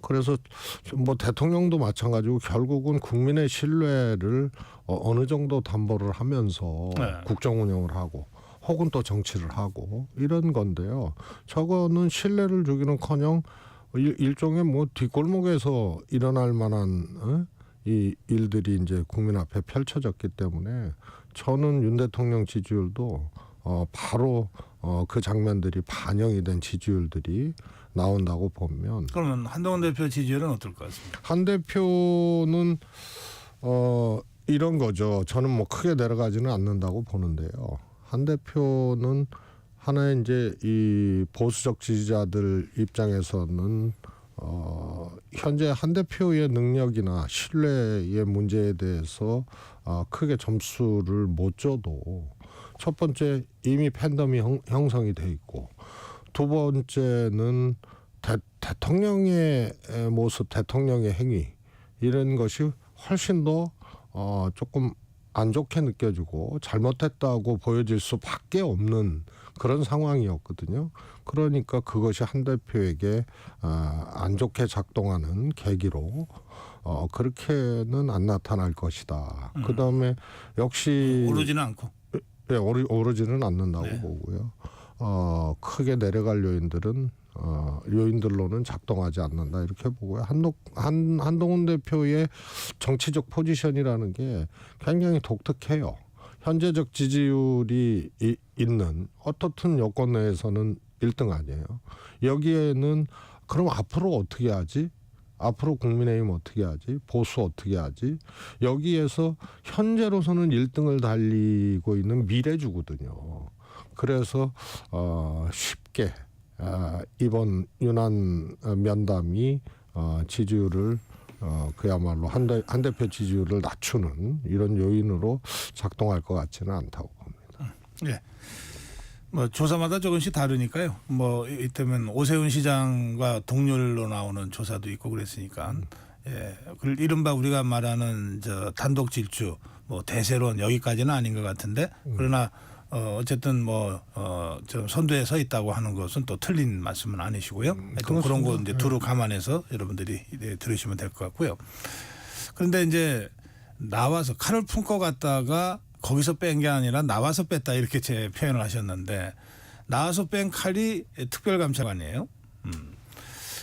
그래서 뭐 대통령도 마찬가지고 결국은 국민의 신뢰를 어느 정도 담보를 하면서 국정운영을 하고 혹은 또 정치를 하고 이런 건데요. 저거는 신뢰를 주기는커녕 일종의 뭐 뒷골목에서 일어날 만한 이 일들이 이제 국민 앞에 펼쳐졌기 때문에 저는 윤 대통령 지지율도 바로 그 장면들이 반영이 된 지지율들이 나온다고 보면 그러면 한동훈 대표 지지율은 어떨 것 같습니까? 한 대표는 이런 거죠. 저는 뭐 크게 내려가지는 않는다고 보는데요. 한 대표는 하나의 이제 이 보수적 지지자들 입장에서는 현재 한 대표의 능력이나 신뢰의 문제에 대해서 크게 점수를 못 줘도 첫 번째 이미 팬덤이 형성이 돼 있고 두 번째는 대통령의 모습, 대통령의 행위 이런 것이 훨씬 더 조금 안 좋게 느껴지고 잘못했다고 보여질 수밖에 없는 그런 상황이었거든요. 그러니까 그것이 한 대표에게 안 좋게 작동하는 계기로 그렇게는 안 나타날 것이다. 그다음에 역시 오르지는 않고. 네, 오르지는 않는다고 네. 보고요. 크게 내려갈 요인들로는 작동하지 않는다 이렇게 보고요. 한동훈 대표의 정치적 포지션이라는 게 굉장히 독특해요. 현재적 지지율이 있는 어떻든 여권 내에서는 1등 아니에요. 여기에는 그럼 앞으로 어떻게 하지? 앞으로 국민의힘 어떻게 하지? 보수 어떻게 하지? 여기에서 현재로서는 1등을 달리고 있는 미래주거든요. 그래서 쉽게 이번 유난 면담이 지지율을 그야말로 한 대표 지지율을 낮추는 이런 요인으로 작동할 것 같지는 않다고 봅니다. 예. 뭐 조사마다 조금씩 다르니까요. 뭐 이때면 오세훈 시장과 동률로 나오는 조사도 있고 그랬으니까. 예. 그 이른바 우리가 말하는 저 단독 질주, 뭐 대세론 여기까지는 아닌 것 같은데 그러나 어쨌든 좀 선두에 서 있다고 하는 것은 또 틀린 말씀은 아니시고요. 그런 거 이제 두루 감안해서 여러분들이 들으시면 될 것 같고요. 그런데 이제 나와서 칼을 품고 갔다가 거기서 뺀 게 아니라 나와서 뺐다 이렇게 제 표현을 하셨는데 나와서 뺀 칼이 특별감찰관이에요.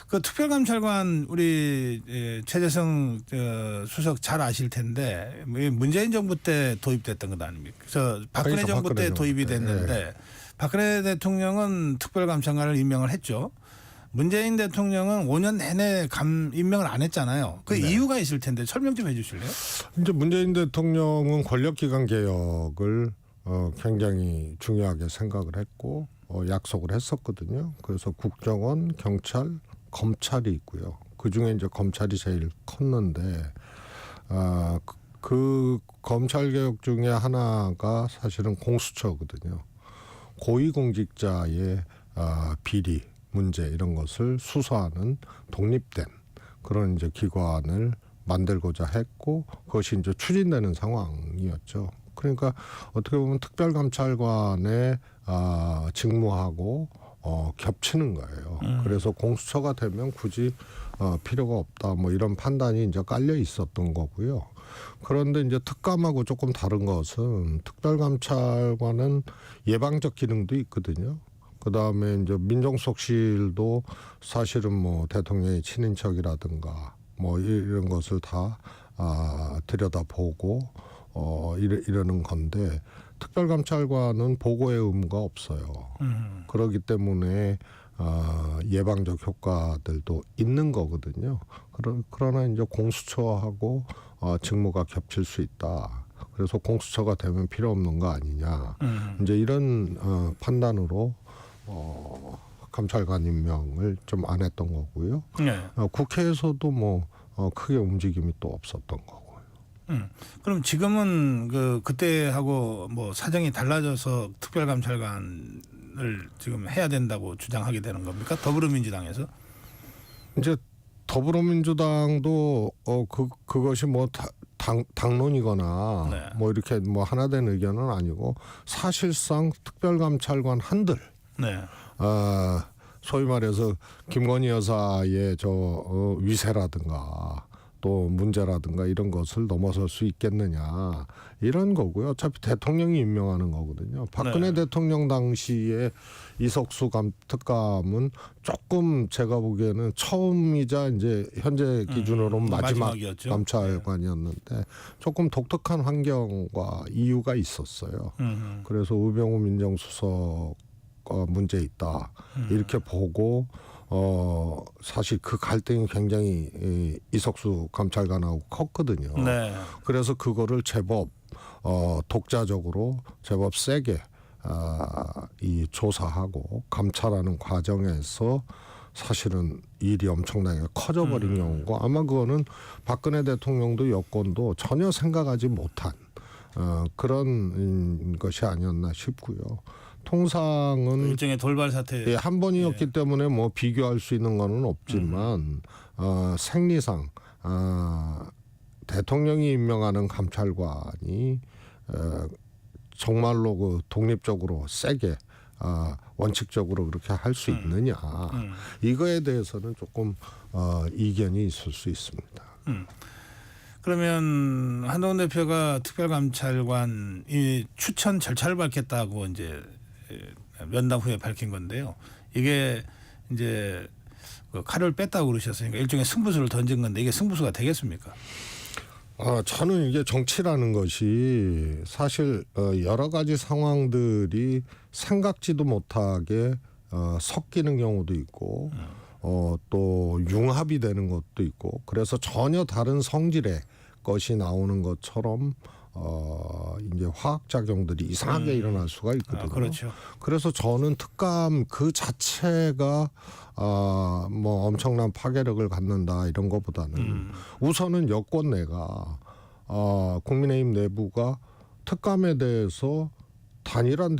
그 특별감찰관 우리 최재성 수석 잘 아실 텐데 문재인 정부 때 도입됐던 것 아닙니까? 그래서 박근혜 정부 때 도입이 됐는데 박근혜 대통령은 특별감찰관을 임명을 했죠. 문재인 대통령은 5년 내내 임명을 안 했잖아요. 그 이유가 있을 텐데 설명 좀 해주실래요? 이제 문재인 대통령은 권력기관 개혁을 굉장히 중요하게 생각을 했고 약속을 했었거든요. 그래서 국정원, 경찰, 검찰이 있고요. 그 중에 이제 검찰이 제일 컸는데 그 검찰 개혁 중에 하나가 사실은 공수처거든요. 고위공직자의 비리 문제 이런 것을 수사하는 독립된 그런 이제 기관을 만들고자 했고 그것이 이제 추진되는 상황이었죠. 그러니까 어떻게 보면 특별감찰관의 직무하고 겹치는 거예요. 그래서 공수처가 되면 굳이 필요가 없다 뭐 이런 판단이 이제 깔려 있었던 거고요. 그런데 이제 특감하고 조금 다른 것은 특별감찰관은 예방적 기능도 있거든요. 그 다음에 이제 민정수석실도 사실은 뭐 대통령의 친인척이라든가 뭐 이런 것을 다 들여다보고 이러는 건데 특별감찰관은 보고의 의무가 없어요. 그렇기 때문에 예방적 효과들도 있는 거거든요. 그러나 이제 공수처하고 직무가 겹칠 수 있다. 그래서 공수처가 되면 필요 없는 거 아니냐. 이제 이런 판단으로 감찰관 임명을 좀 안 했던 거고요. 네. 국회에서도 뭐 크게 움직임이 또 없었던 거고요. 그럼 지금은 그때하고 뭐 사정이 달라져서 특별감찰관을 지금 해야 된다고 주장하게 되는 겁니까? 더불어민주당에서? 이제 더불어민주당도 그것이 뭐 당론이거나 네. 뭐 이렇게 뭐 하나 된 의견은 아니고 사실상 특별감찰관 한들 네. 소위 말해서 김건희 여사의 위세라든가 또 문제라든가 이런 것을 넘어설 수 있겠느냐 이런 거고요. 어차피 대통령이 임명하는 거거든요. 박근혜 대통령 당시에 이석수 특감은 조금 제가 보기에는 처음이자 이제 현재 기준으로 마지막 마지막이었죠. 감찰관이었는데 조금 독특한 환경과 이유가 있었어요. 그래서 우병우 민정수석 문제 있다 이렇게 보고 사실 그 갈등이 굉장히 이석수 감찰관하고 컸거든요. 네. 그래서 그거를 제법 독자적으로 제법 세게 이 조사하고 감찰하는 과정에서 사실은 일이 엄청나게 커져버린 경우고 아마 그거는 박근혜 대통령도 여권도 전혀 생각하지 못한 그런 것이 아니었나 싶고요. 통상은 일종의 돌발 사태. 한 번이었기 때문에 뭐 비교할 수 있는 거는 없지만 생리상 대통령이 임명하는 감찰관이 정말로 그 독립적으로 세게 원칙적으로 그렇게 할 수 있느냐 이거에 대해서는 조금 이견이 있을 수 있습니다. 그러면 한동훈 대표가 특별감찰관 이 추천 절차를 밝혔다고 이제 면담 후에 밝힌 건데요. 이게 이제 그 칼을 뺐다고 그러셨으니까 일종의 승부수를 던진 건데 이게 승부수가 되겠습니까? 저는 이게 정치라는 것이 사실 여러 가지 상황들이 생각지도 못하게 섞이는 경우도 있고 또 융합이 되는 것도 있고 그래서 전혀 다른 성질의 것이 나오는 것처럼 이제 화학 작용들이 이상하게 일어날 수가 있거든요. 그렇죠. 그래서 저는 특감 그 자체가 뭐 엄청난 파괴력을 갖는다 이런 것보다는 우선은 여권 내가 국민의힘 내부가 특감에 대해서 단일한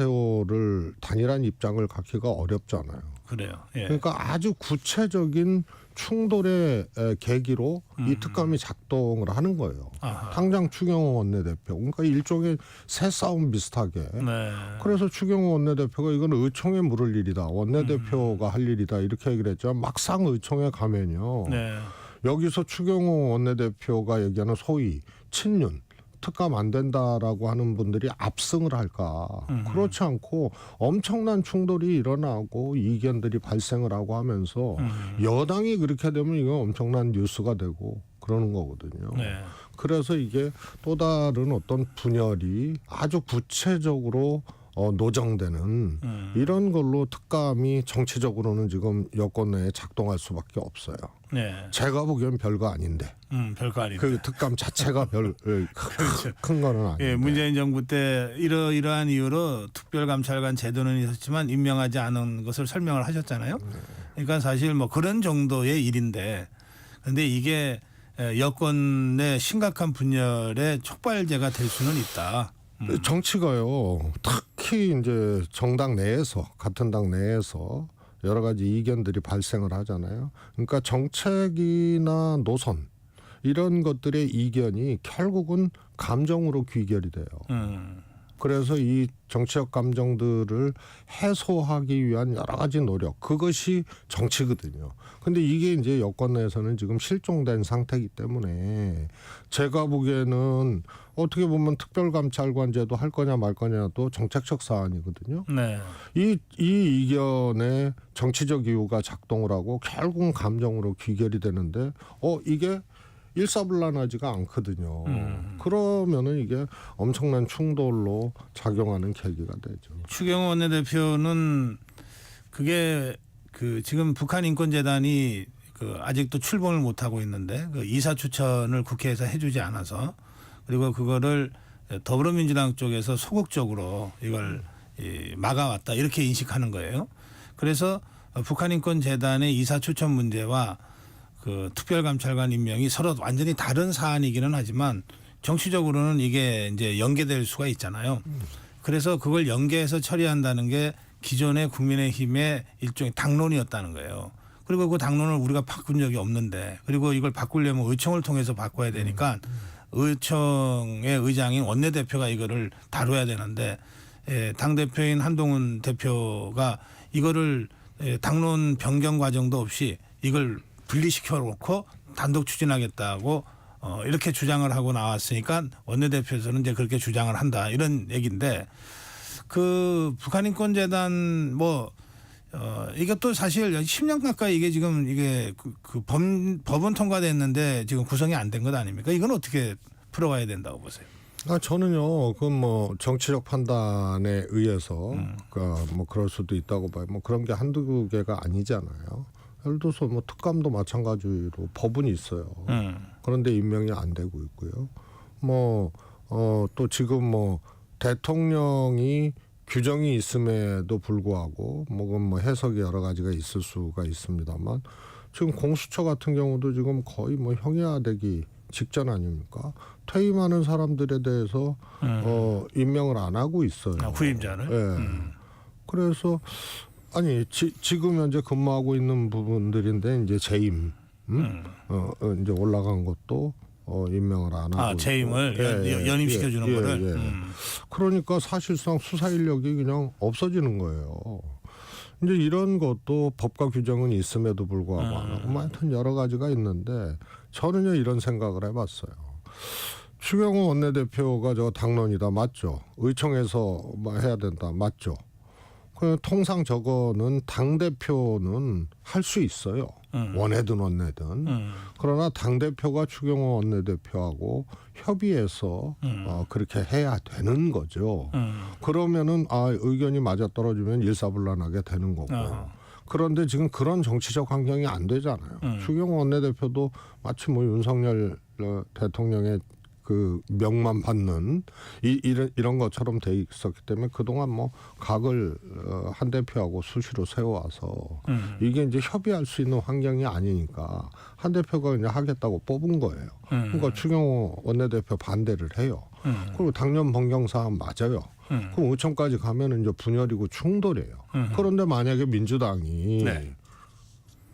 입장을 갖기가 어렵잖아요. 그래요. 예. 그러니까 아주 구체적인 충돌의 계기로 이 특감이 작동을 하는 거예요. 아하. 당장 추경호 원내대표. 그러니까 일종의 새싸움 비슷하게. 네. 그래서 추경호 원내대표가 이건 의총에 물을 일이다. 원내대표가 할 일이다. 이렇게 얘기를 했지만 막상 의총에 가면요. 네. 여기서 추경호 원내대표가 얘기하는 소위 친윤. 특감 안 된다라고 하는 분들이 압승을 할까? 그렇지 않고 엄청난 충돌이 일어나고 이견들이 발생을 하고 하면서 여당이 그렇게 되면 이건 엄청난 뉴스가 되고 그러는 거거든요. 네. 그래서 이게 또 다른 어떤 분열이 아주 구체적으로 노정되는 이런 걸로 특감이 정치적으로는 지금 여권 내에 작동할 수밖에 없어요. 네. 제가 보기엔 별거 아닌데. 별거 아닌데. 그 특감 자체가 별 큰 거는 아닌데. 예, 문재인 정부 때 이러이러한 이유로 특별감찰관 제도는 있었지만 임명하지 않은 것을 설명을 하셨잖아요. 그러니까 사실 뭐 그런 정도의 일인데 그런데 이게 여권 내 심각한 분열의 촉발제가 될 수는 있다. 정치가요. 특히 이제 정당 내에서 같은 당 내에서 여러 가지 이견들이 발생을 하잖아요. 그러니까 정책이나 노선 이런 것들의 이견이 결국은 감정으로 귀결이 돼요. 그래서 이 정치적 감정들을 해소하기 위한 여러 가지 노력 그것이 정치거든요. 근데 이게 이제 여권 내에서는 지금 실종된 상태이기 때문에 제가 보기에는 어떻게 보면 특별감찰관제도 할 거냐 말 거냐도 정책적 사안이거든요. 네. 이 이견에 정치적 이유가 작동을 하고 결국은 감정으로 귀결이 되는데 이게 일사불란하지가 않거든요. 그러면은 이게 엄청난 충돌로 작용하는 계기가 되죠. 추경호 원내대표는 그게 그 지금 북한인권재단이 그 아직도 출범을 못 하고 있는데 그 이사 추천을 국회에서 해주지 않아서 그리고 그거를 더불어민주당 쪽에서 소극적으로 이걸 막아왔다 이렇게 인식하는 거예요. 그래서 북한인권재단의 이사 추천 문제와 그 특별감찰관 임명이 서로 완전히 다른 사안이기는 하지만 정치적으로는 이게 이제 연계될 수가 있잖아요. 그래서 그걸 연계해서 처리한다는 게 기존의 국민의힘의 일종의 당론이었다는 거예요. 그리고 그 당론을 우리가 바꾼 적이 없는데 그리고 이걸 바꾸려면 의총을 통해서 바꿔야 되니까 의총의 의장인 원내대표가 이거를 다뤄야 되는데 당대표인 한동훈 대표가 이거를 당론 변경 과정도 없이 이걸 분리시켜 놓고 단독 추진하겠다고 이렇게 주장을 하고 나왔으니까 원내대표에서는 이제 그렇게 주장을 한다 이런 얘기인데 그 북한인권재단 뭐 이것도 사실 10년 가까이 이게 지금 이게 법은 통과됐는데 지금 구성이 안 된 것 아닙니까? 이건 어떻게 풀어가야 된다고 보세요? 저는요, 그건 뭐 정치적 판단에 의해서 뭐 그럴 수도 있다고 봐요. 뭐 그런 게 한두 개가 아니잖아요. 예를 들어서 뭐 특감도 마찬가지로 법은 있어요. 그런데 임명이 안 되고 있고요. 뭐 또 지금 뭐 대통령이 규정이 있음에도 불구하고 뭐 해석이 여러 가지가 있을 수가 있습니다만 지금 공수처 같은 경우도 지금 거의 뭐 형해화되기 직전 아닙니까? 퇴임하는 사람들에 대해서 임명을 안 하고 있어요. 후임자를. 네. 그래서 아니 지금 현재 근무하고 있는 부분들인데 이제 재임 이제 올라간 것도 임명을 안 하고 재임을 연임시켜 주는 거를. 그러니까 사실상 수사 인력이 그냥 없어지는 거예요. 이제 이런 것도 법과 규정은 있음에도 불구하고 안 하고 하여튼 여러 가지가 있는데 저는요 이런 생각을 해봤어요. 추경호 원내대표가 저 당론이다 맞죠? 의총에서 해야 된다 맞죠? 통상 저거는 당대표는 할 수 있어요. 원내든 원내든. 그러나 당대표가 추경호 원내대표하고 협의해서 그렇게 해야 되는 거죠. 그러면은 의견이 맞아떨어지면 일사불란하게 되는 거고. 그런데 지금 그런 정치적 환경이 안 되잖아요. 추경호 원내대표도 마치 뭐 윤석열 대통령의 그 명만 받는 이런 것처럼 돼 있었기 때문에 그동안 뭐 각을 한 대표하고 수시로 세워와서 이게 이제 협의할 수 있는 환경이 아니니까 한 대표가 그냥 하겠다고 뽑은 거예요. 그러니까 추경호 원내대표 반대를 해요. 그리고 당년 변경 사안 맞아요. 그럼 의총까지 가면은 이제 분열이고 충돌이에요. 그런데 만약에 민주당이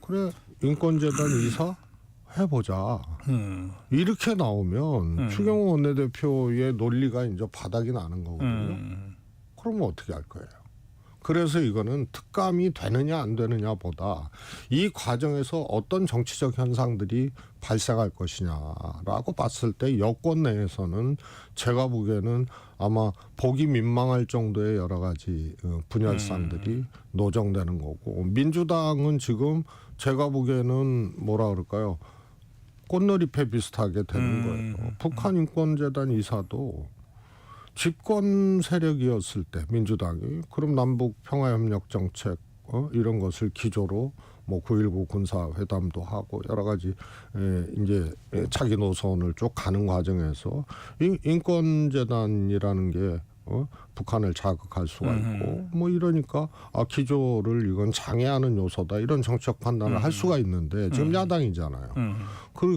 그래 인권재단 이사 해보자. 이렇게 나오면 추경호 원내대표의 논리가 이제 바닥이 나는 거거든요. 그러면 어떻게 할 거예요? 그래서 이거는 특감이 되느냐 안 되느냐보다 이 과정에서 어떤 정치적 현상들이 발생할 것이냐라고 봤을 때 여권 내에서는 제가 보기에는 아마 보기 민망할 정도의 여러 가지 분열상들이 노정되는 거고 민주당은 지금 제가 보기에는 뭐라 그럴까요? 꽃놀이패 비슷하게 되는 거예요. 북한 인권재단 이사도 집권 세력이었을 때 민주당이 그럼 남북 평화협력 정책 이런 것을 기조로 뭐 9.19 군사회담도 하고 여러 가지 이제 차기 노선을 쭉 가는 과정에서 인권재단이라는 게 북한을 자극할 수가 있고 뭐 이러니까 기조를 이건 장애하는 요소다 이런 정책 판단을 할 수가 있는데 지금 야당이잖아요.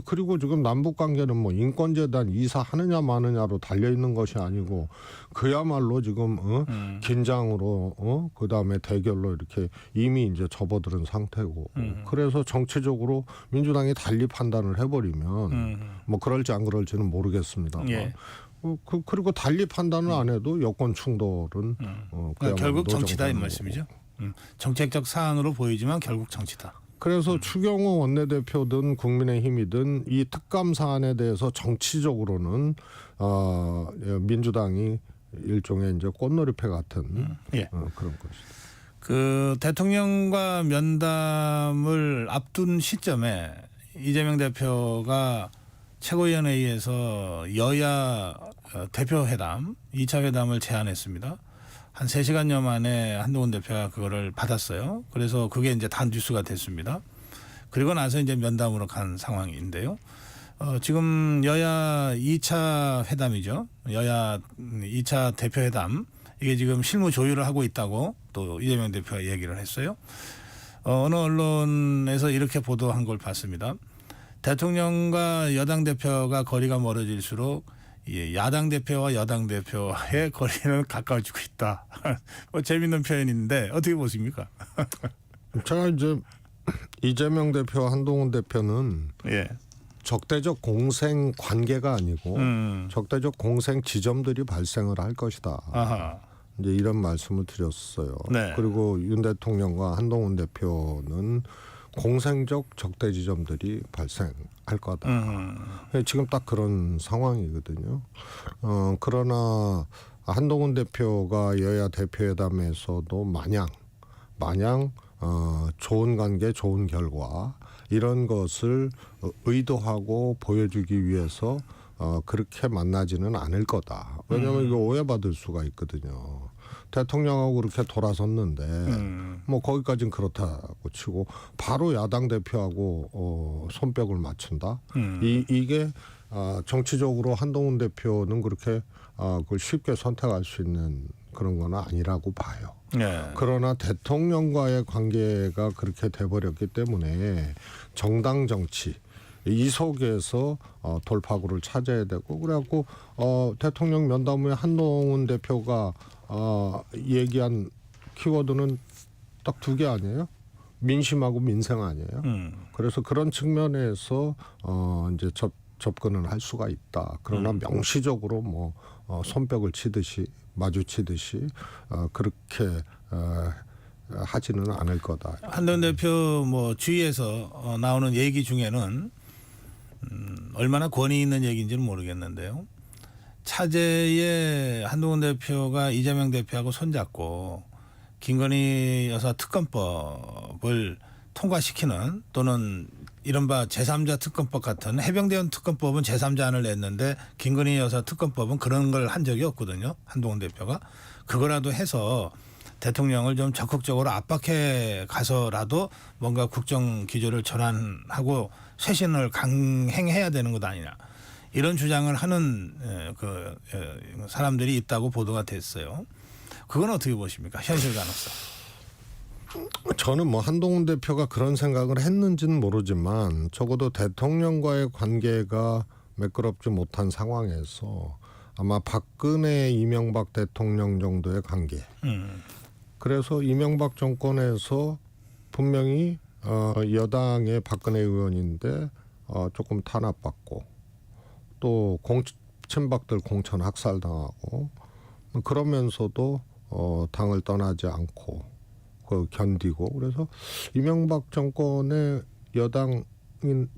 그리고 지금 남북 관계는 뭐 인권재단 이사 하느냐 마느냐로 달려 있는 것이 아니고 그야말로 지금 긴장으로 그다음에 대결로 이렇게 이미 이제 접어드는 상태고 그래서 정치적으로 민주당이 달리 판단을 해버리면 뭐 그럴지 안 그럴지는 모르겠습니다만. 그리고 달리 판단을 안 해도 여권 충돌은 결국 정치다 이 말씀이죠. 정책적 사안으로 보이지만 결국 정치다. 그래서 추경호 원내대표든 국민의힘이든 이 특감 사안에 대해서 정치적으로는 민주당이 일종의 이제 꽃놀이패 같은 그런 것이다. 그 대통령과 면담을 앞둔 시점에 이재명 대표가 최고위원회의에서 여야 대표회담 2차 회담을 제안했습니다. 한 3시간여 만에 한동훈 대표가 그거를 받았어요. 그래서 그게 이제 단 뉴스가 됐습니다. 그리고 나서 이제 면담으로 간 상황인데요. 지금 여야 2차 회담이죠. 여야 2차 대표회담 이게 지금 실무 조율을 하고 있다고 또 이재명 대표가 얘기를 했어요. 어느 언론에서 이렇게 보도한 걸 봤습니다. 대통령과 여당 대표가 거리가 멀어질수록 야당 대표와 여당 대표의 거리는 가까워지고 있다. 뭐 재밌는 표현인데 어떻게 보십니까? 제가 이제 이재명 대표, 한동훈 대표는 적대적 공생 관계가 아니고 적대적 공생 지점들이 발생을 할 것이다. 아하. 이제 이런 말씀을 드렸어요. 네. 그리고 윤 대통령과 한동훈 대표는 공생적 적대 지점들이 발생할 거다. 지금 딱 그런 상황이거든요. 그러나 한동훈 대표가 여야 대표회담에서도 마냥 좋은 관계, 좋은 결과 이런 것을 의도하고 보여주기 위해서 그렇게 만나지는 않을 거다. 왜냐하면 이거 오해받을 수가 있거든요. 대통령하고 그렇게 돌아섰는데 뭐 거기까지는 그렇다고 치고 바로 야당 대표하고 손뼉을 맞춘다. 이게 정치적으로 한동훈 대표는 그렇게 그걸 쉽게 선택할 수 있는 그런 건 아니라고 봐요. 그러나 대통령과의 관계가 그렇게 돼버렸기 때문에 정당 정치 이 속에서 돌파구를 찾아야 되고 그래갖고 대통령 면담 후에 한동훈 대표가 얘기한 키워드는 딱 2개 아니에요? 민심하고 민생 아니에요? 그래서 그런 측면에서 이제 접근은 할 수가 있다. 그러나 명시적으로 뭐 손뼉을 치듯이 마주치듯이 그렇게 하지는 않을 거다. 한동훈 대표 뭐 주위에서 나오는 얘기 중에는 얼마나 권위 있는 얘기인지는 모르겠는데요. 차제에 한동훈 대표가 이재명 대표하고 손잡고 김건희 여사 특검법을 통과시키는 또는 이른바 제3자 특검법 같은 해병대원 특검법은 제3자안을 냈는데 김건희 여사 특검법은 그런 걸 한 적이 없거든요. 한동훈 대표가. 그거라도 해서 대통령을 좀 적극적으로 압박해 가서라도 뭔가 국정 기조를 전환하고 쇄신을 강행해야 되는 것 아니냐. 이런 주장을 하는 사람들이 있다고 보도가 됐어요. 그건 어떻게 보십니까? 현실 가능성. 저는 뭐 한동훈 대표가 그런 생각을 했는지는 모르지만 적어도 대통령과의 관계가 매끄럽지 못한 상황에서 아마 박근혜 이명박 대통령 정도의 관계. 그래서 이명박 정권에서 분명히 여당의 박근혜 의원인데 조금 탄압받고 또 친박들 공천 학살당하고 그러면서도 당을 떠나지 않고 견디고 그래서 이명박 정권의 여당인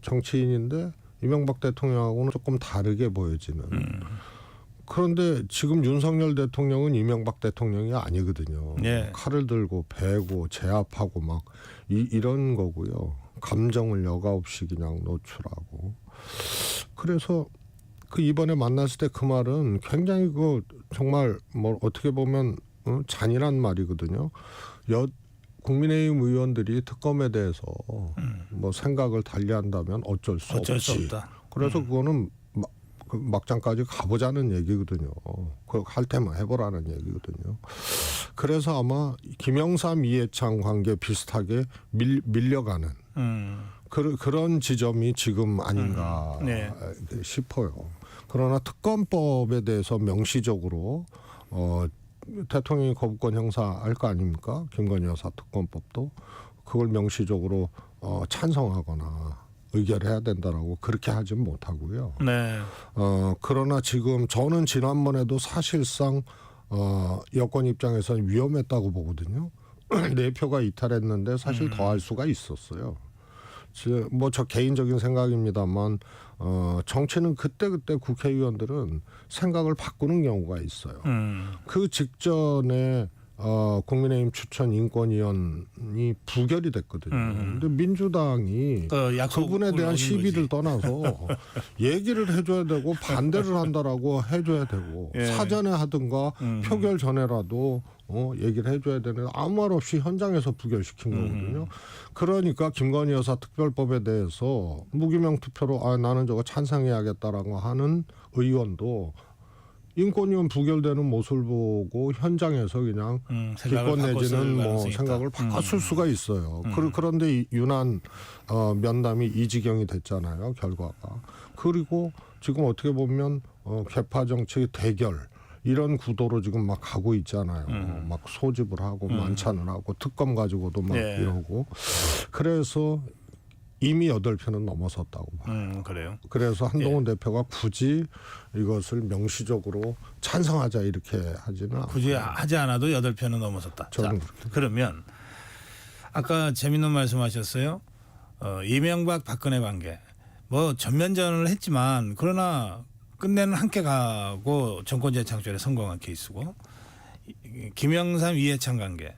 정치인인데 이명박 대통령하고는 조금 다르게 보여지는. 그런데 지금 윤석열 대통령은 이명박 대통령이 아니거든요. 예. 칼을 들고 베고 제압하고 막 이런 거고요. 감정을 여과 없이 그냥 노출하고. 그래서 그 이번에 만났을 때 그 말은 굉장히 정말 뭐 어떻게 보면 잔인한 말이거든요. 국민의힘 의원들이 특검에 대해서 뭐 생각을 달리한다면 어쩔 수 없다. 그래서 그거는 막장까지 가보자는 얘기거든요. 그거 할 때만 해보라는 얘기거든요. 그래서 아마 김영삼 이해창 관계 비슷하게 밀려가는 그런 지점이 지금 아닌가 네. 싶어요. 그러나 특검법에 대해서 명시적으로 대통령이 거부권 행사할 거 아닙니까? 김건희 여사 특검법도 그걸 명시적으로 찬성하거나 의결해야 된다라고 그렇게 하진 못하고요. 네. 그러나 지금 저는 지난번에도 사실상 여권 입장에서는 위험했다고 보거든요. 4표가 이탈했는데 사실 더 할 수가 있었어요. 뭐 저 개인적인 생각입니다만 정치는 그때그때 국회의원들은 생각을 바꾸는 경우가 있어요. 그 직전에 국민의힘 추천 인권위원이 부결이 됐거든요. 근데 민주당이 그분에 대한 시비를 떠나서 얘기를 해줘야 되고 반대를 한다라고 해줘야 되고 예. 사전에 하든가 표결 전에라도 얘기를 해줘야 되는데 아무 말 없이 현장에서 부결시킨 거거든요. 그러니까 김건희 여사 특별법에 대해서 무기명 투표로 나는 저거 찬성해야겠다라고 하는 의원도 인권위원 부결되는 모습을 보고 현장에서 그냥 기권 내지는 뭐 생각을 바꿨을 수가 있어요. 그런데 유난 면담이 이 지경이 됐잖아요. 결과가. 그리고 지금 어떻게 보면 개파 정치 대결 이런 구도로 지금 막 가고 있잖아요. 막 소집을 하고 만찬을 하고 특검 가지고도 막 네. 이러고. 그래서 이미 8표는 넘어섰다고 봐요. 그래요. 그래서 한동훈 대표가 굳이 이것을 명시적으로 찬성하자 이렇게 하지는 않고. 굳이 하지 않아도 8표는 넘어섰다. 저는 자, 그러면 아까 재밌는 말씀하셨어요. 이명박 박근혜 관계. 뭐 전면전을 했지만 그러나 끝내는 함께 가고 정권 재창출에 성공한 케이스고 김영삼 이해창 관계.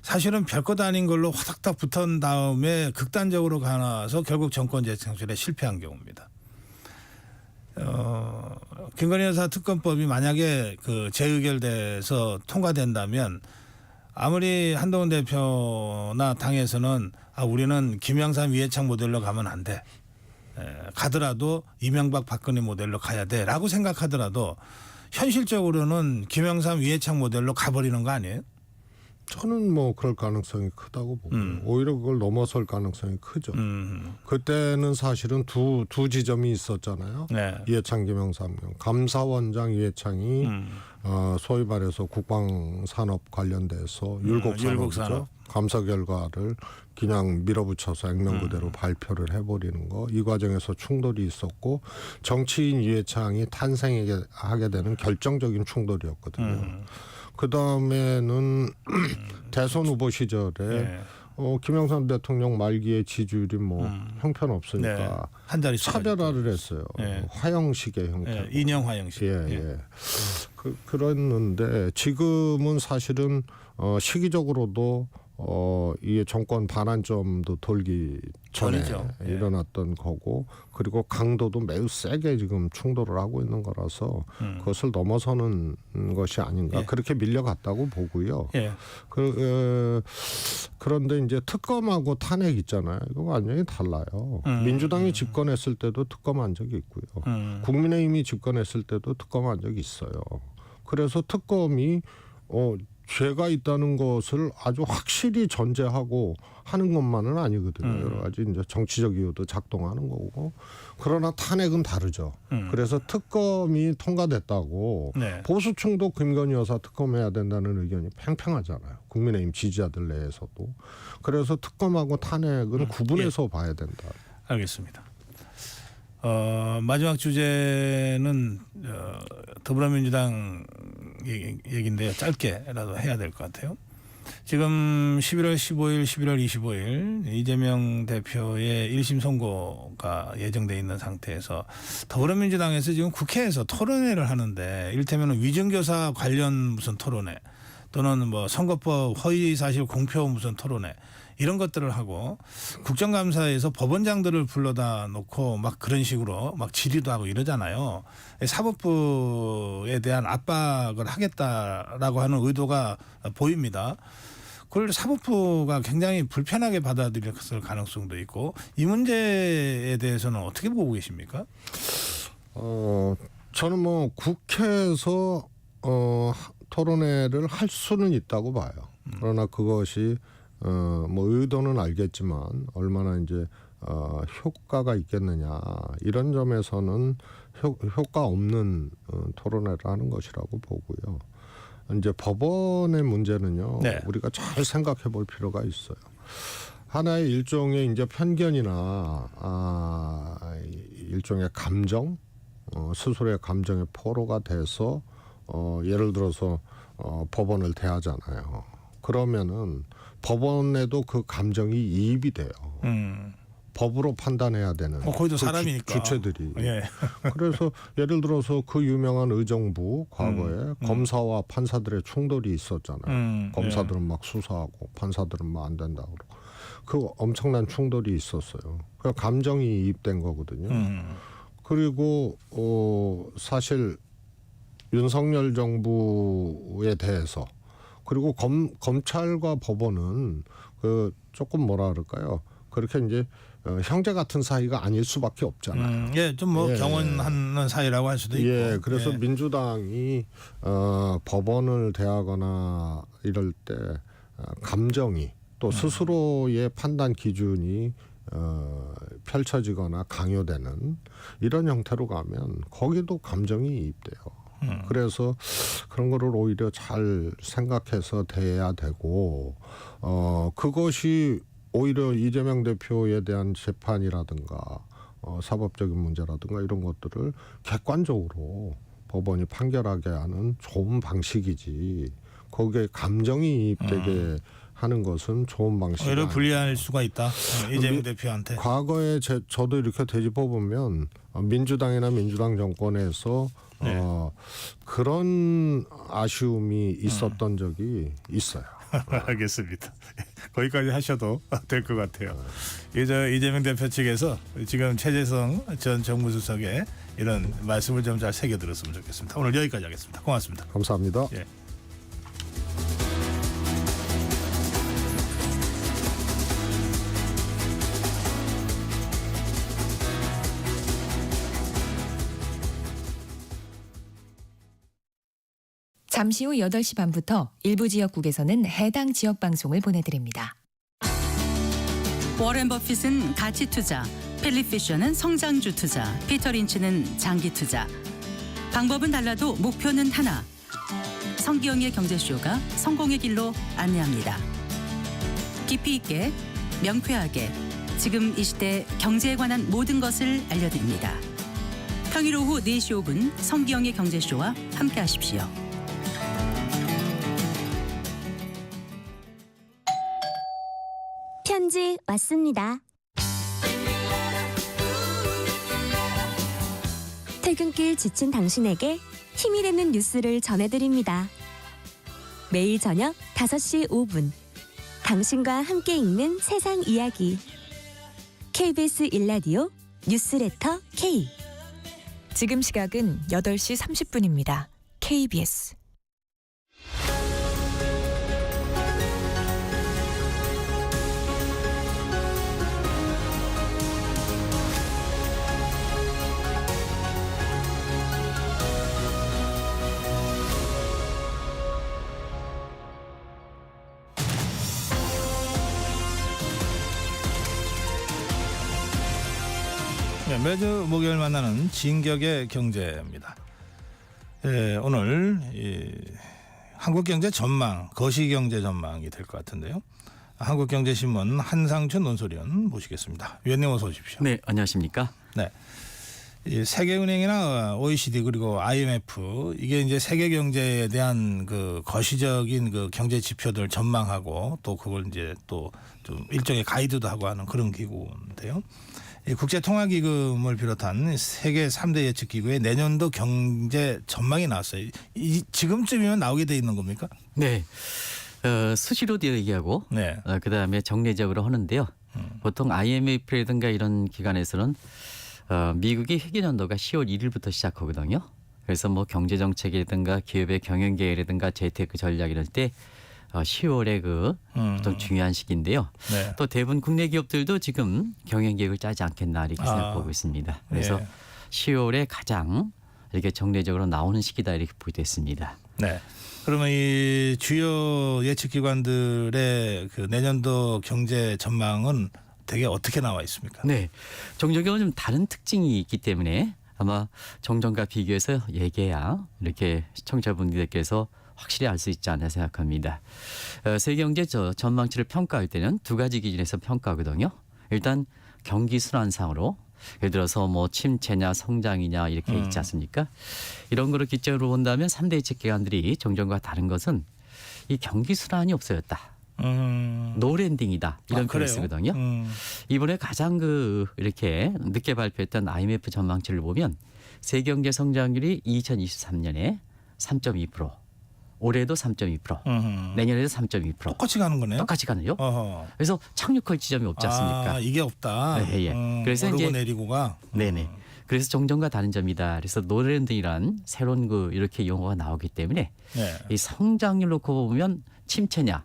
사실은 별것 아닌 걸로 화닥닥 붙은 다음에 극단적으로 가나서 결국 정권 재창출에 실패한 경우입니다. 김건희 여사 특검법이 만약에 재의결돼서 통과된다면 아무리 한동훈 대표나 당에서는 우리는 김영삼 이해창 모델로 가면 안 돼. 가더라도 이명박 박근혜 모델로 가야 돼라고 생각하더라도 현실적으로는 김영삼 이해창 모델로 가버리는 거 아니에요? 저는 뭐 그럴 가능성이 크다고 보고 오히려 그걸 넘어설 가능성이 크죠. 그때는 사실은 두 지점이 있었잖아요. 네. 이해창 김영삼 감사원장 이해창이 소위 말해서 국방산업 관련돼서 율곡산업이죠. 감사 결과를 그냥 밀어붙여서 액면 그대로 발표를 해버리는 거. 이 과정에서 충돌이 있었고 정치인 이해창이 탄생하게 되는 결정적인 충돌이었거든요. 그 다음에는 대선 후보 시절에 김영삼 대통령 말기에 지지율이 뭐 형편없으니까 네. 한 자리 차별화를 했어요. 네. 화형식의 형태. 예, 인형 화형식. 예. 그랬는데 지금은 사실은 시기적으로도 이 정권 반환점도 돌기 전에 전이죠. 예. 일어났던 거고 그리고 강도도 매우 세게 지금 충돌을 하고 있는 거라서 그것을 넘어서는 것이 아닌가 예. 그렇게 밀려갔다고 보고요. 예. 그런데 이제 특검하고 탄핵 있잖아요. 이거 완전히 달라요. 민주당이 집권했을 때도 특검한 적이 있고요. 국민의힘이 집권했을 때도 특검한 적이 있어요. 그래서 특검이 죄가 있다는 것을 아주 확실히 전제하고 하는 것만은 아니거든요. 여러 가지 이제 정치적 이유도 작동하는 거고. 그러나 탄핵은 다르죠. 그래서 특검이 통과됐다고 네. 보수층도 김건희 여사 특검해야 된다는 의견이 팽팽하잖아요. 국민의힘 지지자들 내에서도. 그래서 특검하고 탄핵은 구분해서 봐야 된다. 알겠습니다. 마지막 주제는 더불어민주당 얘기인데요. 짧게라도 해야 될 것 같아요. 지금 11월 15일, 11월 25일 이재명 대표의 1심 선고가 예정돼 있는 상태에서 더불어민주당에서 지금 국회에서 토론회를 하는데 이를테면 위증교사 관련 무슨 토론회 또는 뭐 선거법 허위사실 공표 무슨 토론회 이런 것들을 하고 국정감사에서 법원장들을 불러다 놓고 막 그런 식으로 막 질의도 하고 이러잖아요. 사법부에 대한 압박을 하겠다라고 하는 의도가 보입니다. 그걸 사법부가 굉장히 불편하게 받아들였을 가능성도 있고 이 문제에 대해서는 어떻게 보고 계십니까? 저는 뭐 국회에서 토론회를 할 수는 있다고 봐요. 그러나 그것이 뭐 의도는 알겠지만 얼마나 이제 효과가 있겠느냐 이런 점에서는 효과 없는 토론회를 하는 것이라고 보고요. 이제 법원의 문제는요. 네. 우리가 잘 생각해 볼 필요가 있어요. 하나의 일종의 이제 편견이나 일종의 감정, 스스로의 감정의 포로가 돼서 예를 들어서 법원을 대하잖아요. 그러면은 법원에도 그 감정이 이입이 돼요. 법으로 판단해야 되는 거기도 사람이니까. 주체들이. 예. 그래서 예를 들어서 그 유명한 의정부 과거에 검사와 판사들의 충돌이 있었잖아요. 검사들은 막 수사하고 판사들은 막 안 된다고 그러고 그 엄청난 충돌이 있었어요. 그 감정이 이입된 거거든요. 그리고 사실 윤석열 정부에 대해서 그리고 검찰과 법원은 그 조금 뭐라 그럴까요? 그렇게 이제 형제 같은 사이가 아닐 수밖에 없잖아요. 예, 좀 뭐 경원하는 사이라고 할 수도 있고. 예, 그래서 예. 민주당이 법원을 대하거나 이럴 때 감정이 또 스스로의 판단 기준이 펼쳐지거나 강요되는 이런 형태로 가면 거기도 감정이 이입돼요. 그래서 그런 거를 오히려 잘 생각해서 대해야 되고 그것이 오히려 이재명 대표에 대한 재판이라든가 사법적인 문제라든가 이런 것들을 객관적으로 법원이 판결하게 하는 좋은 방식이지 거기에 감정이 이입되게 하는 것은 좋은 방식이 오히려 아니에요. 불리할 수가 있다. 이재명 대표한테. 과거에 저도 이렇게 되짚어 보면 민주당이나 민주당 정권에서 그런 아쉬움이 있었던 적이 있어요. 알겠습니다. 거기까지 하셔도 될 것 같아요. 이재명 대표 측에서 지금 최재성 전 정무수석의 이런 말씀을 좀 잘 새겨 들었으면 좋겠습니다. 오늘 여기까지 하겠습니다. 고맙습니다. 감사합니다. 예. 잠시 후 8시 반부터 일부 지역국에서는 해당 지역 방송을 보내드립니다. 워렌 버핏은 가치 투자, 필립 피셔는 성장주 투자, 피터 린치는 장기 투자. 방법은 달라도 목표는 하나. 성기영의 경제쇼가 성공의 길로 안내합니다. 깊이 있게 명쾌하게 지금 이 시대 경제에 관한 모든 것을 알려드립니다. 평일 오후 4시 5분 성기영의 경제쇼와 함께하십시오. 편지 왔습니다. 퇴근길 지친 당신에게 힘이 되는 뉴스를 전해드립니다. 매일 저녁 5시 5분 당신과 함께 읽는 세상 이야기 KBS 1라디오 뉴스레터 K. 지금 시각은 8시 30분입니다. KBS 네, 매주 목요일 만나는 진격의 경제입니다. 오늘 한국경제 전망, 거시경제 전망이 될 것 같은데요. 한국경제신문 한상춘 논설위원 모시겠습니다. 위원님 어서 오십시오. 네, 안녕하십니까? 네. 이 세계은행이나 OECD 그리고 IMF 이게 이제 세계 경제에 대한 그 거시적인 그 경제 지표들 전망하고 또 그걸 이제 또 좀 일종의 가이드도 하고 하는 그런 기구인데요. 이 국제통화기금을 비롯한 세계 3대 예측기구의 내년도 경제 전망이 나왔어요. 지금쯤이면 나오게 돼 있는 겁니까? 네, 수시로 얘기하고 네. 그다음에 정례적으로 하는데요. 보통 IMF라든가 이런 기관에서는 미국이 회계연도가 10월 1일부터 시작하거든요. 그래서 뭐 경제정책이라든가 기업의 경영계획이라든가 재테크 전략 이럴 때 10월에 좀 중요한 시기인데요. 네. 또 대부분 국내 기업들도 지금 경영계획을 짜지 않겠나 이렇게 생각하고 있습니다. 그래서 네. 10월에 가장 이렇게 정례적으로 나오는 시기다 이렇게 보게 됐습니다. 네. 그러면 이 주요 예측기관들의 그 내년도 경제 전망은 되게 어떻게 나와 있습니까? 네, 정정경은 좀 다른 특징이 있기 때문에 아마 정정과 비교해서 얘기해야 이렇게 시청자분들께서 확실히 알 수 있지 않나 생각합니다. 세계경제 전망치를 평가할 때는 두 가지 기준에서 평가하거든요. 일단 경기 순환상으로 예를 들어서 뭐 침체냐 성장이냐 이렇게 있지 않습니까? 이런 거를 기점으로 본다면 3대 예측기관들이 정정과 다른 것은 이 경기 순환이 없어졌다. 노랜딩이다 이런 표현을 쓰거든요. 이번에 가장 이렇게 늦게 발표했던 IMF 전망치를 보면 세계경제 성장률이 2023년에 3.2%, 올해도 3.2%, 내년에도 3.2%. 똑같이 가는 거네요. 똑같이 가는요. 어허. 그래서 착륙할 지점이 없지 않습니까? 이게 없다. 네, 예. 그래서 오르고 이제 내리고가. 네네. 그래서 정정과 다른 점이다. 그래서 노랜딩이란 새로운 이렇게 용어가 나오기 때문에 네. 이 성장률 놓고 보면 침체냐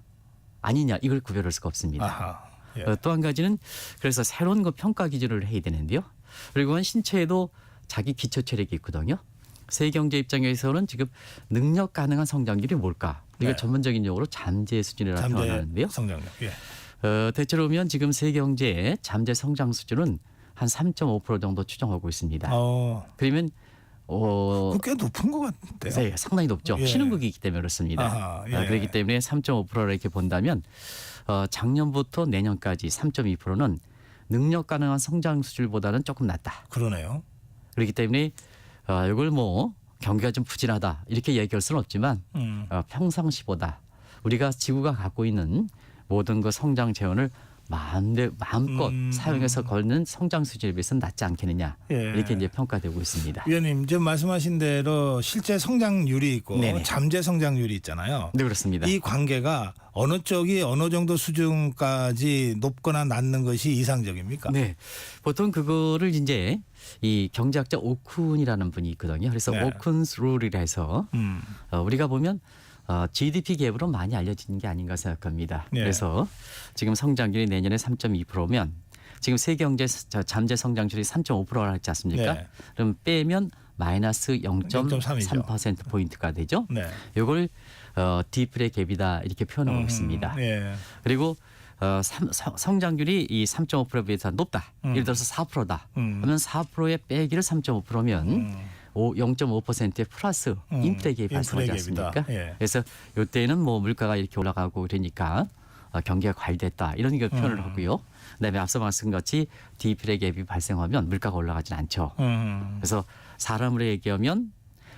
아니냐 이걸 구별할 수가 없습니다. 예. 또 한 가지는 그래서 새로운 평가 기준을 해야 되는데요. 그리고 한 신체에도 자기 기초 체력이 있거든요. 세계경제 입장에서는 지금 능력 가능한 성장률이 뭘까? 이걸 네. 전문적인 용어로 잠재 수준이라고 표현하는데요. 성장률. 예. 대체로 보면 지금 세계경제의 잠재 성장 수준은 한 3.5% 정도 추정하고 있습니다. 그러면 꽤 높은 것 같은데요. 네, 상당히 높죠. 예. 신흥국이기 때문에 그렇습니다. 아하, 예. 그렇기 때문에 3.5%를 이렇게 본다면 작년부터 내년까지 3.2%는 능력 가능한 성장 수준보다는 조금 낮다. 그러네요. 그렇기 때문에 이걸 뭐 경기가 좀 부진하다 이렇게 얘기할 수는 없지만 평상시보다 우리가 지구가 갖고 있는 모든 그 성장 재원을 마음껏 사용해서 걷는 성장 수준에 비해서는 낮지 않겠느냐 이렇게 이제 평가되고 있습니다. 위원님 지금 말씀하신 대로 실제 성장률이 있고 네네. 잠재 성장률이 있잖아요. 네, 그렇습니다. 이 관계가 어느 쪽이 어느 정도 수준까지 높거나 낮는 것이 이상적입니까? 네, 보통 그거를 이제 이 경제학자 오쿤이라는 분이 있거든요. 그래서 네. 오쿤스 룰이라 해서 우리가 보면 GDP 갭으로 많이 알려지는 게 아닌가 생각합니다. 네. 그래서 지금 성장률이 내년에 3.2%면 지금 세계 경제 잠재 성장률이 3.5%라 했지 않습니까? 네. 그럼 빼면 마이너스 0.3% 포인트가 되죠. 네. 이걸 디플의 갭이다 이렇게 표현하고 있습니다. 예. 그리고 성장률이 이 3.5%에 비해서 높다. 예를 들어서 4%다. 그러면 4%의 빼기를 3.5%면 0.5%의 플러스 인플레 갭이 발생하지 않습니까? 예. 그래서 이때는 뭐 물가가 이렇게 올라가고 그러니까 경기가 과열됐다 이런 게 표현을 하고요. 그다음에 앞서 말씀같이 디플의 갭이 발생하면 물가가 올라가진 않죠. 그래서 사람으로 얘기하면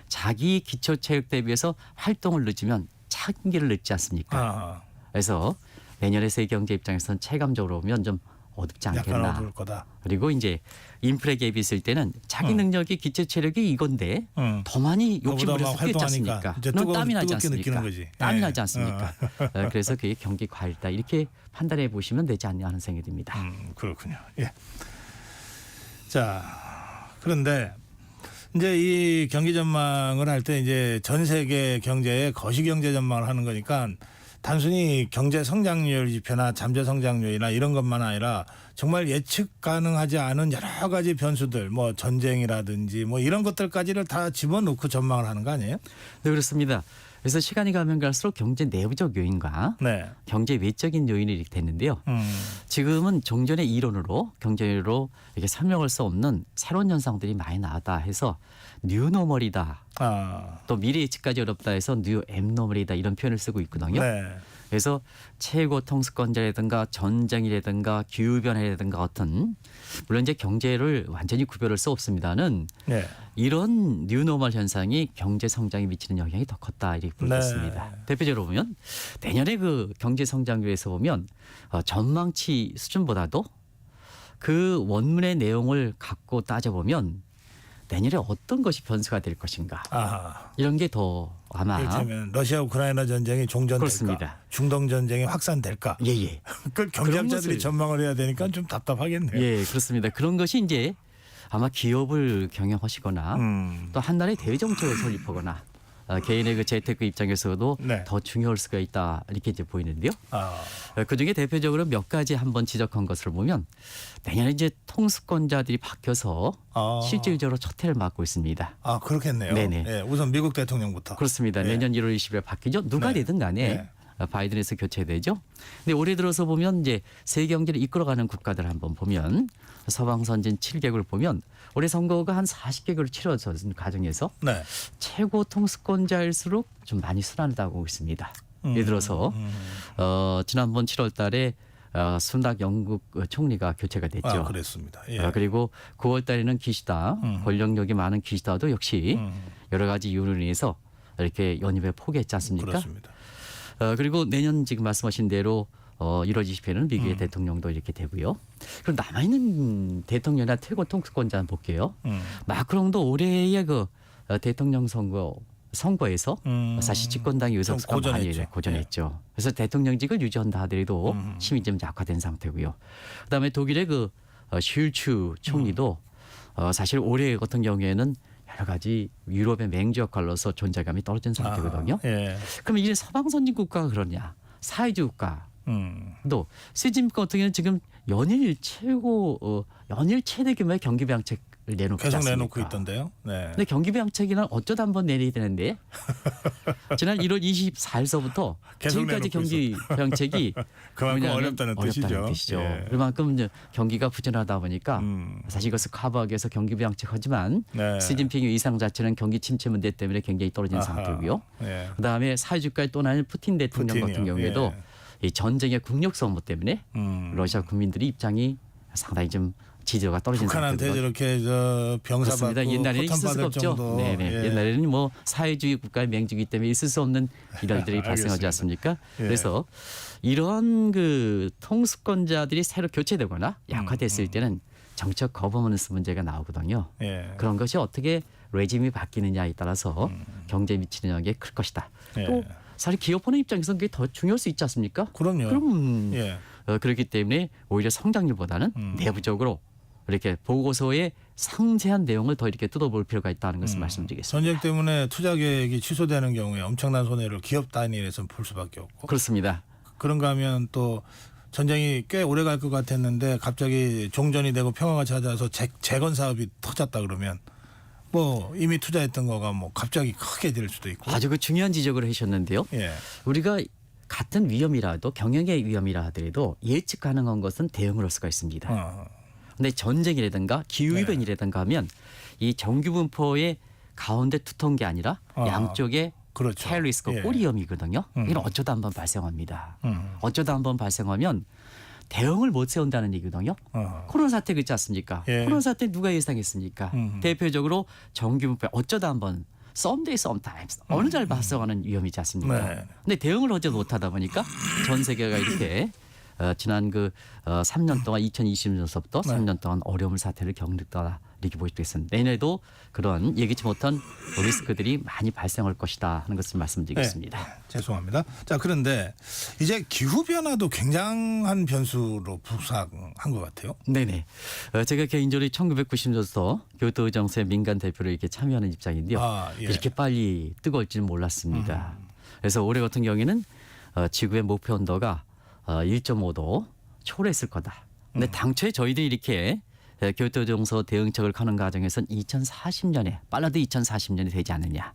자기 기초 체력 대비해서 활동을 늦으면 차기를 늦지 않습니까? 그래서 내년의 세계 경제 입장에서는 체감적으로 보면 좀 어둡지 약간 않겠나. 어두울 거다. 그리고 이제 인플레 갭이 있을 때는 자기 능력이 기초 체력이 이건데 더 많이 욕심부려서 뛰지 않습니까? 그럼 땀이 나지 않습니까? 땀이 나지 않습니까? 그래서 그게 경기 과열이다 이렇게 판단해 보시면 되지 않냐 하는 생각이 듭니다. 그렇군요. 예. 자, 그런데 이제 이 경기 전망을 할 때 이제 전 세계 경제의 거시 경제 전망을 하는 거니까 단순히 경제 성장률 지표나 잠재 성장률이나 이런 것만 아니라 정말 예측 가능하지 않은 여러 가지 변수들, 뭐 전쟁이라든지 뭐 이런 것들까지를 다 집어넣고 전망을 하는 거 아니에요? 네, 그렇습니다. 그래서 시간이 가면 갈수록 경제 내부적 요인과 경제 외적인 요인이 이렇게 됐는데요. 지금은 종전의 이론으로 경제로 이렇게 설명할 수 없는 새로운 현상들이 많이 나왔다 해서 뉴노멀이다. 또 미래 예측까지 어렵다 해서 뉴 앱노멀이다 이런 표현을 쓰고 있거든요. 그래서 최고 통수권자라든가 전쟁이라든가 기후변화라든가 어떤 물론 이제 경제를 완전히 구별할 수 없습니다는 이런 뉴노멀 현상이 경제 성장에 미치는 영향이 더 컸다 이렇게 보겠습니다. 대표적으로 보면 내년에 그 경제 성장률에서 보면 전망치 수준보다도 그 원문의 내용을 갖고 따져보면 내년에 어떤 것이 변수가 될 것인가 이런 게 더 아마 이를테면 러시아 우크라이나 전쟁이 종전될까 그렇습니다. 중동 전쟁이 확산될까 예예. 그 경제학자들이 전망을 해야 되니까 좀 답답하겠네요. 예, 그렇습니다. 그런 것이 이제 아마 기업을 경영하시거나 또 한 나라의 대외 정책을 설립하거나 개인의 그 재테크 입장에서도 더 중요할 수가 있다 이렇게 이제 보이는데요. 그 중에 대표적으로 몇 가지 한번 지적한 것을 보면 내년에 이제 통수권자들이 바뀌어서 실질적으로 첫 해를 맡고 있습니다. 그렇겠네요. 네네. 예, 우선 미국 대통령부터. 그렇습니다. 내년 1월 20일 바뀌죠. 누가 되든 간에 바이든에서 교체되죠. 근데 올해 들어서 보면 이제 세계 경제를 이끌어가는 국가들 한번 보면 서방 선진 7개국을 보면 올해 선거가 한 40개국을 치러진 과정에서 최고 통수권자일수록 좀 많이 순환하고 있습니다. 예를 들어서 지난번 7월 달에 순낙 영국 총리가 교체가 됐죠. 그랬습니다. 그리고 9월 달에는 기시다 권력력이 많은 기시다도 역시 여러 가지 이유로 인해서 이렇게 연임에 포기했지 않습니까? 그렇습니다. 그리고 내년 지금 말씀하신 대로 1월 20일에는 미국의 대통령도 이렇게 되고요. 그럼 남아있는 대통령이나 최고 통수권자 한번 볼게요. 마크롱도 올해의 그 대통령 선거에서 사실 집권당이 의석수가 많이 고전했죠. 그래서 대통령직을 유지한다 하더라도 힘이 좀 약화된 상태고요. 그다음에 독일의 그 슐츠 총리도 사실 올해 같은 경우에는 여러 가지 유럽의 맹주 역할로서 존재감이 떨어진 상태거든요. 그럼 이제 서방 선진 국가가 그러냐? 사회주의 국가. 또 시진핑 같은 경우는 지금 연일 최대 규모의 경기 부양책을 내놓고 계속 있습니까? 내놓고 있던데요. 근데 경기 부양책이란 어쩌다 한번 내려야 되는데 지난 1월 24일서부터 지금까지 경기 부양책이 그만큼 어렵다는 뜻이죠. 그만큼 이제 경기가 부진하다 보니까 사실 이것을 커버하기 위해서 경기 부양책 하지만 시진핑의 의상 자체는 경기 침체 문제 때문에 굉장히 떨어진 상태고요. 그다음에 사회주의까지 떠나는 푸틴 대통령 같은 경우에도 이 전쟁의 국력 소모 때문에 러시아 국민들의 입장이 상당히 좀 지지도가 떨어진 북한한테 상태고요. 저렇게 병사받고 옛날에는 있을 수가 없죠. 옛날에는 뭐 사회주의 국가의 맹주기 때문에 있을 수 없는 일들이 발생하지 않습니까? 그래서 이런 그 통수권자들이 새로 교체되거나 약화됐을 때는 정책 거버넌스 문제가 나오거든요. 그런 것이 어떻게 레짐이 바뀌느냐에 따라서 경제에 미치는 영향이 클 것이다. 또 사실 기업하는 입장에서는 그게 더 중요할 수 있지 않습니까? 그럼요. 그럼 그렇기 때문에 오히려 성장률보다는 내부적으로 이렇게 보고서의 상세한 내용을 더 이렇게 뜯어볼 필요가 있다는 것을 말씀드리겠습니다. 전쟁 때문에 투자 계획이 취소되는 경우에 엄청난 손해를 기업 단위에서 볼 수밖에 없고. 그렇습니다. 그런가 하면 또 전쟁이 꽤 오래 갈 것 같았는데 갑자기 종전이 되고 평화가 찾아와서 재건 사업이 터졌다 그러면 뭐 이미 투자했던 거가 뭐 갑자기 크게 될 수도 있고. 아주 그 중요한 지적을 하셨는데요. 우리가 같은 위험이라도 경영의 위험이라 하더라도 예측 가능한 것은 대응을 할 수가 있습니다. 근데 전쟁이라든가 기후이변이라든가 하면 이 정규 분포의 가운데 두터운 게 아니라 양쪽에 그렇죠. 테일 리스크, 예. 꼬리염이거든요. 이건 어쩌다 한번 발생합니다. 음. 어쩌다 한번 발생하면 대응을 못 세운다는 얘기거든요. 코로나 사태 그렇지 않습니까? 예. 코로나 사태 누가 예상했습니까? 대표적으로 정규분배 어쩌다 한번 썸데이 썸타임스 어느 날 발생하는 위험이지 않습니까? 네. 근데 대응을 어제 못하다 보니까 전 세계가 이렇게 지난 3년 동안 2020년서부터 네. 3년 동안 어려운 사태를 겪는다 이렇게 보여주겠습니다. 내년에도 그런 예기치 못한 리스크들이 많이 발생할 것이다 하는 것을 말씀드리겠습니다. 네. 죄송합니다. 자, 그런데 이제 기후 변화도 굉장한 변수로 부상한 것 같아요. 네네. 제가 개인적으로 1990년부터 교토 정세 민간 대표로 이렇게 참여하는 입장인데요. 아, 예. 이렇게 빨리 뜨거울지는 몰랐습니다. 그래서 올해 같은 경우에는 지구의 목표 온도가 1.5도 초래했을 거다. 근데 당초에 저희들이 이렇게 교토 정서 대응책을 하는 과정에서는 2040년에 빨라도 2040년이 되지 않느냐.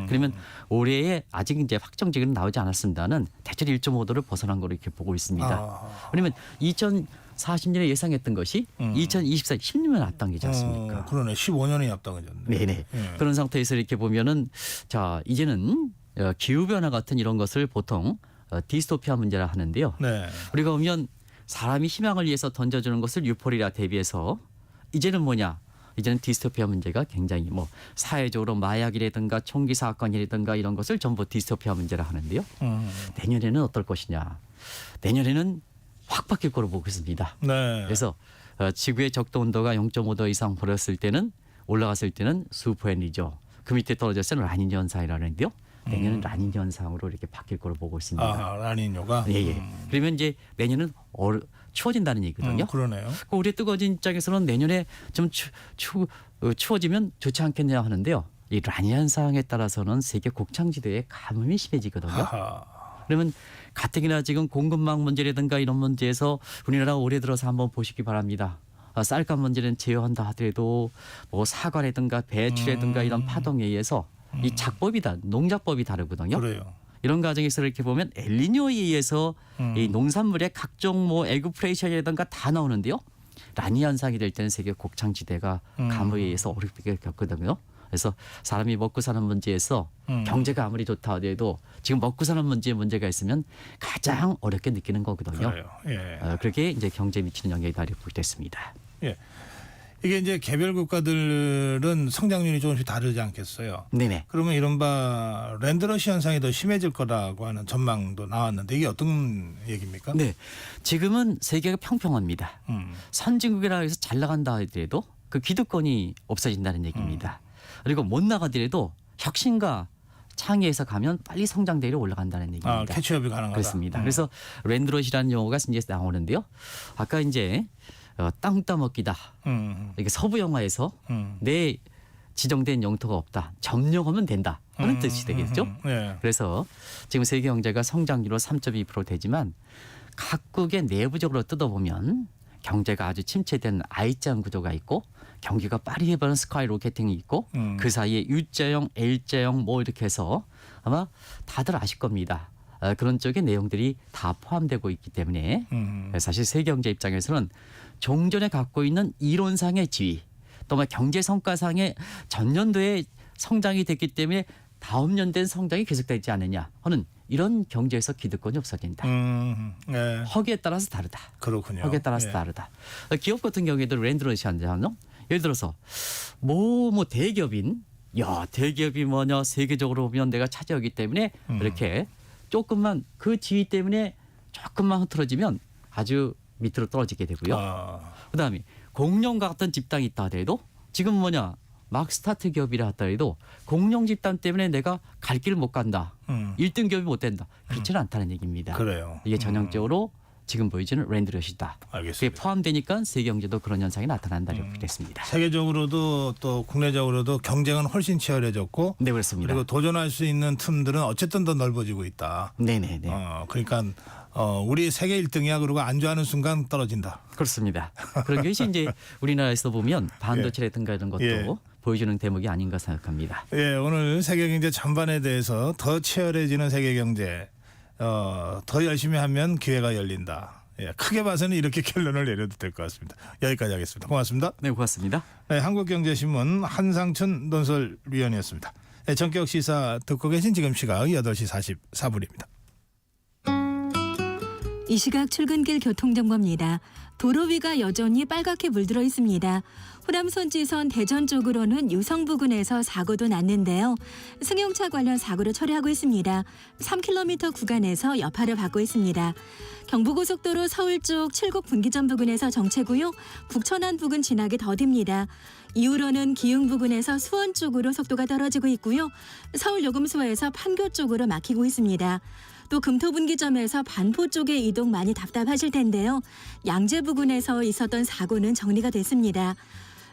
그러면 올해에 아직 이제 확정적으로 나오지 않았습니다는 대체 1.5도를 벗어난 거로 이렇게 보고 있습니다. 그러면 2040년에 예상했던 것이 2024년 10년을 앞당기지 않습니까? 그러네. 15년이 앞당겨졌네. 네네. 예. 그런 상태에서 이렇게 보면은 자 이제는 기후 변화 같은 이런 것을 보통 디스토피아 문제라 하는데요. 네. 우리가 보면 사람이 희망을 위해서 던져주는 것을 유포리라 대비해서 이제는 뭐냐? 이제는 디스토피아 문제가 굉장히 뭐 사회적으로 마약이라든가 총기 사건이라든가 이런 것을 전부 디스토피아 문제라 하는데요. 내년에는 어떨 것이냐? 내년에는 확 바뀔 거로 보고 있습니다. 네. 그래서 지구의 적도 온도가 0.5도 이상 벌었을 때는 올라갔을 때는 수포엔이죠. 그 밑에 떨어졌을 때는 라니냐 현상이라는데요. 내년은 라니냐 현상으로 이렇게 바뀔 거로 보고 있습니다. 아, 라니뇨가. 예. 그러면 이제 내년은 추워진다는 얘기거든요. 그러네요. 우리 뜨거워진 입장에서는 내년에 좀 추워지면 좋지 않겠냐 하는데요. 이 라니냐 현상에 따라서는 세계 곡창지대에 가뭄이 심해지거든요. 아하. 그러면 가뜩이나 지금 공급망 문제라든가 이런 문제에서 우리나라 올해 들어서 한번 보시기 바랍니다. 쌀값 문제는 제어한다 하더라도 뭐 사과라든가 배추라든가 이런 파동에 의해서 이 작법이다, 농작법이 다르거든요. 그래요. 이런 과정에서 이렇게 보면 엘니뇨에 의해서 이 농산물의 각종 뭐 에그프레이션이라든가 다 나오는데요. 라니 현상이 될 때는 세계 곡창지대가 가뭄에 의해서 어렵게 겪거든요. 그래서 사람이 먹고 사는 문제에서 경제가 아무리 좋다 하더라도 지금 먹고 사는 문제가 있으면 가장 어렵게 느끼는 거거든요. 그래요. 예. 그렇게 이제 경제에 미치는 영향이 다르게 됐습니다. 예. 이게 이제 개별 국가들은 성장률이 조금씩 다르지 않겠어요. 네네. 그러면 이른바 랜드러시 현상이 더 심해질 거라고 하는 전망도 나왔는데 이게 어떤 얘기입니까? 네. 지금은 세계가 평평합니다. 선진국이라 해서 잘 나간다 하더라도 그 기득권이 없어진다는 얘기입니다. 그리고 못 나가더라도 혁신과 창의에서 가면 빨리 성장대로 올라간다는 얘기입니다. 아, 캐치업이 가능하다. 그렇습니다. 그래서 랜드러시라는 용어가 이제 나오는데요. 아까 이제 땅 따먹기다. 이게 서부 영화에서 내 지정된 영토가 없다. 점령하면 된다. 하는 뜻이 되겠죠. 네. 그래서 지금 세계 경제가 성장률로 3.2% 되지만 각국의 내부적으로 뜯어보면 경제가 아주 침체된 I자형 구조가 있고 경기가 빠르게 버는 스카이 로켓팅이 있고 그 사이에 U자형, L자형 뭐 이렇게 해서 아마 다들 아실 겁니다. 그런 쪽의 내용들이 다 포함되고 있기 때문에 사실 세계 경제 입장에서는 종전에 갖고 있는 이론상의 지위 또 경제 성과상의 전년도에 성장이 됐기 때문에 다음 연도엔 성장이 계속되지 않느냐 하는 이런 경제에서 기득권이 없어진다. 네. 허기에 따라서 다르다. 그렇군요. 허기에 따라서 예. 다르다. 기업 같은 경우에도 랜드러시 한다면 예를 들어서 뭐 대기업인 대기업이 뭐냐 세계적으로 보면 내가 차지하기 때문에 이렇게 조금만 그 지위 때문에 조금만 흐트러지면 아주 밑으로 떨어지게 되고요. 그다음에 공룡과 같은 집단이 있다 하더라도 지금 막 스타트 기업이라 하더라도 공룡 집단 때문에 내가 갈 길을 못 간다. 1등 기업이 못 된다. 그렇지는 않다는 얘기입니다. 그래요. 이게 전형적으로 지금 보여지는 랜드러시다. 알겠습니다. 그게 포함되니까 세계 경제도 그런 현상이 나타난다고 됐습니다. 세계적으로도 또 국내적으로도 경쟁은 훨씬 치열해졌고 네, 그렇습니다. 그리고 도전할 수 있는 틈들은 어쨌든 더 넓어지고 있다. 네네네. 그러니까 우리 세계 1등이야 그러고 안주하는 순간 떨어진다. 그렇습니다. 그런 것이 이제 우리나라에서 보면 반도체라든가 이런 것도 예. 보여주는 대목이 아닌가 생각합니다. 예, 오늘 세계 경제 전반에 대해서 더 치열해지는 세계 경제, 더 열심히 하면 기회가 열린다. 예, 크게 봐서는 이렇게 결론을 내려도 될 것 같습니다. 여기까지 하겠습니다. 고맙습니다. 네, 고맙습니다. 네, 한국경제신문 한상춘 논설위원이었습니다. 전격 시사 듣고 계신 지금 시각 8시 44분입니다. 이 시각 출근길 교통정보입니다. 도로 위가 여전히 빨갛게 물들어 있습니다. 호남선지선 대전 쪽으로는 유성 부근에서 사고도 났는데요. 승용차 관련 사고를 처리하고 있습니다. 3km 구간에서 여파를 받고 있습니다. 경부고속도로 서울 쪽 칠곡 분기점 부근에서 정체고요. 북천안 부근 지나기 더딥니다. 이후로는 기흥 부근에서 수원 쪽으로 속도가 떨어지고 있고요. 서울 요금소에서 판교 쪽으로 막히고 있습니다. 또 금토분기점에서 반포 쪽의 이동 많이 답답하실 텐데요. 양재 부근에서 있었던 사고는 정리가 됐습니다.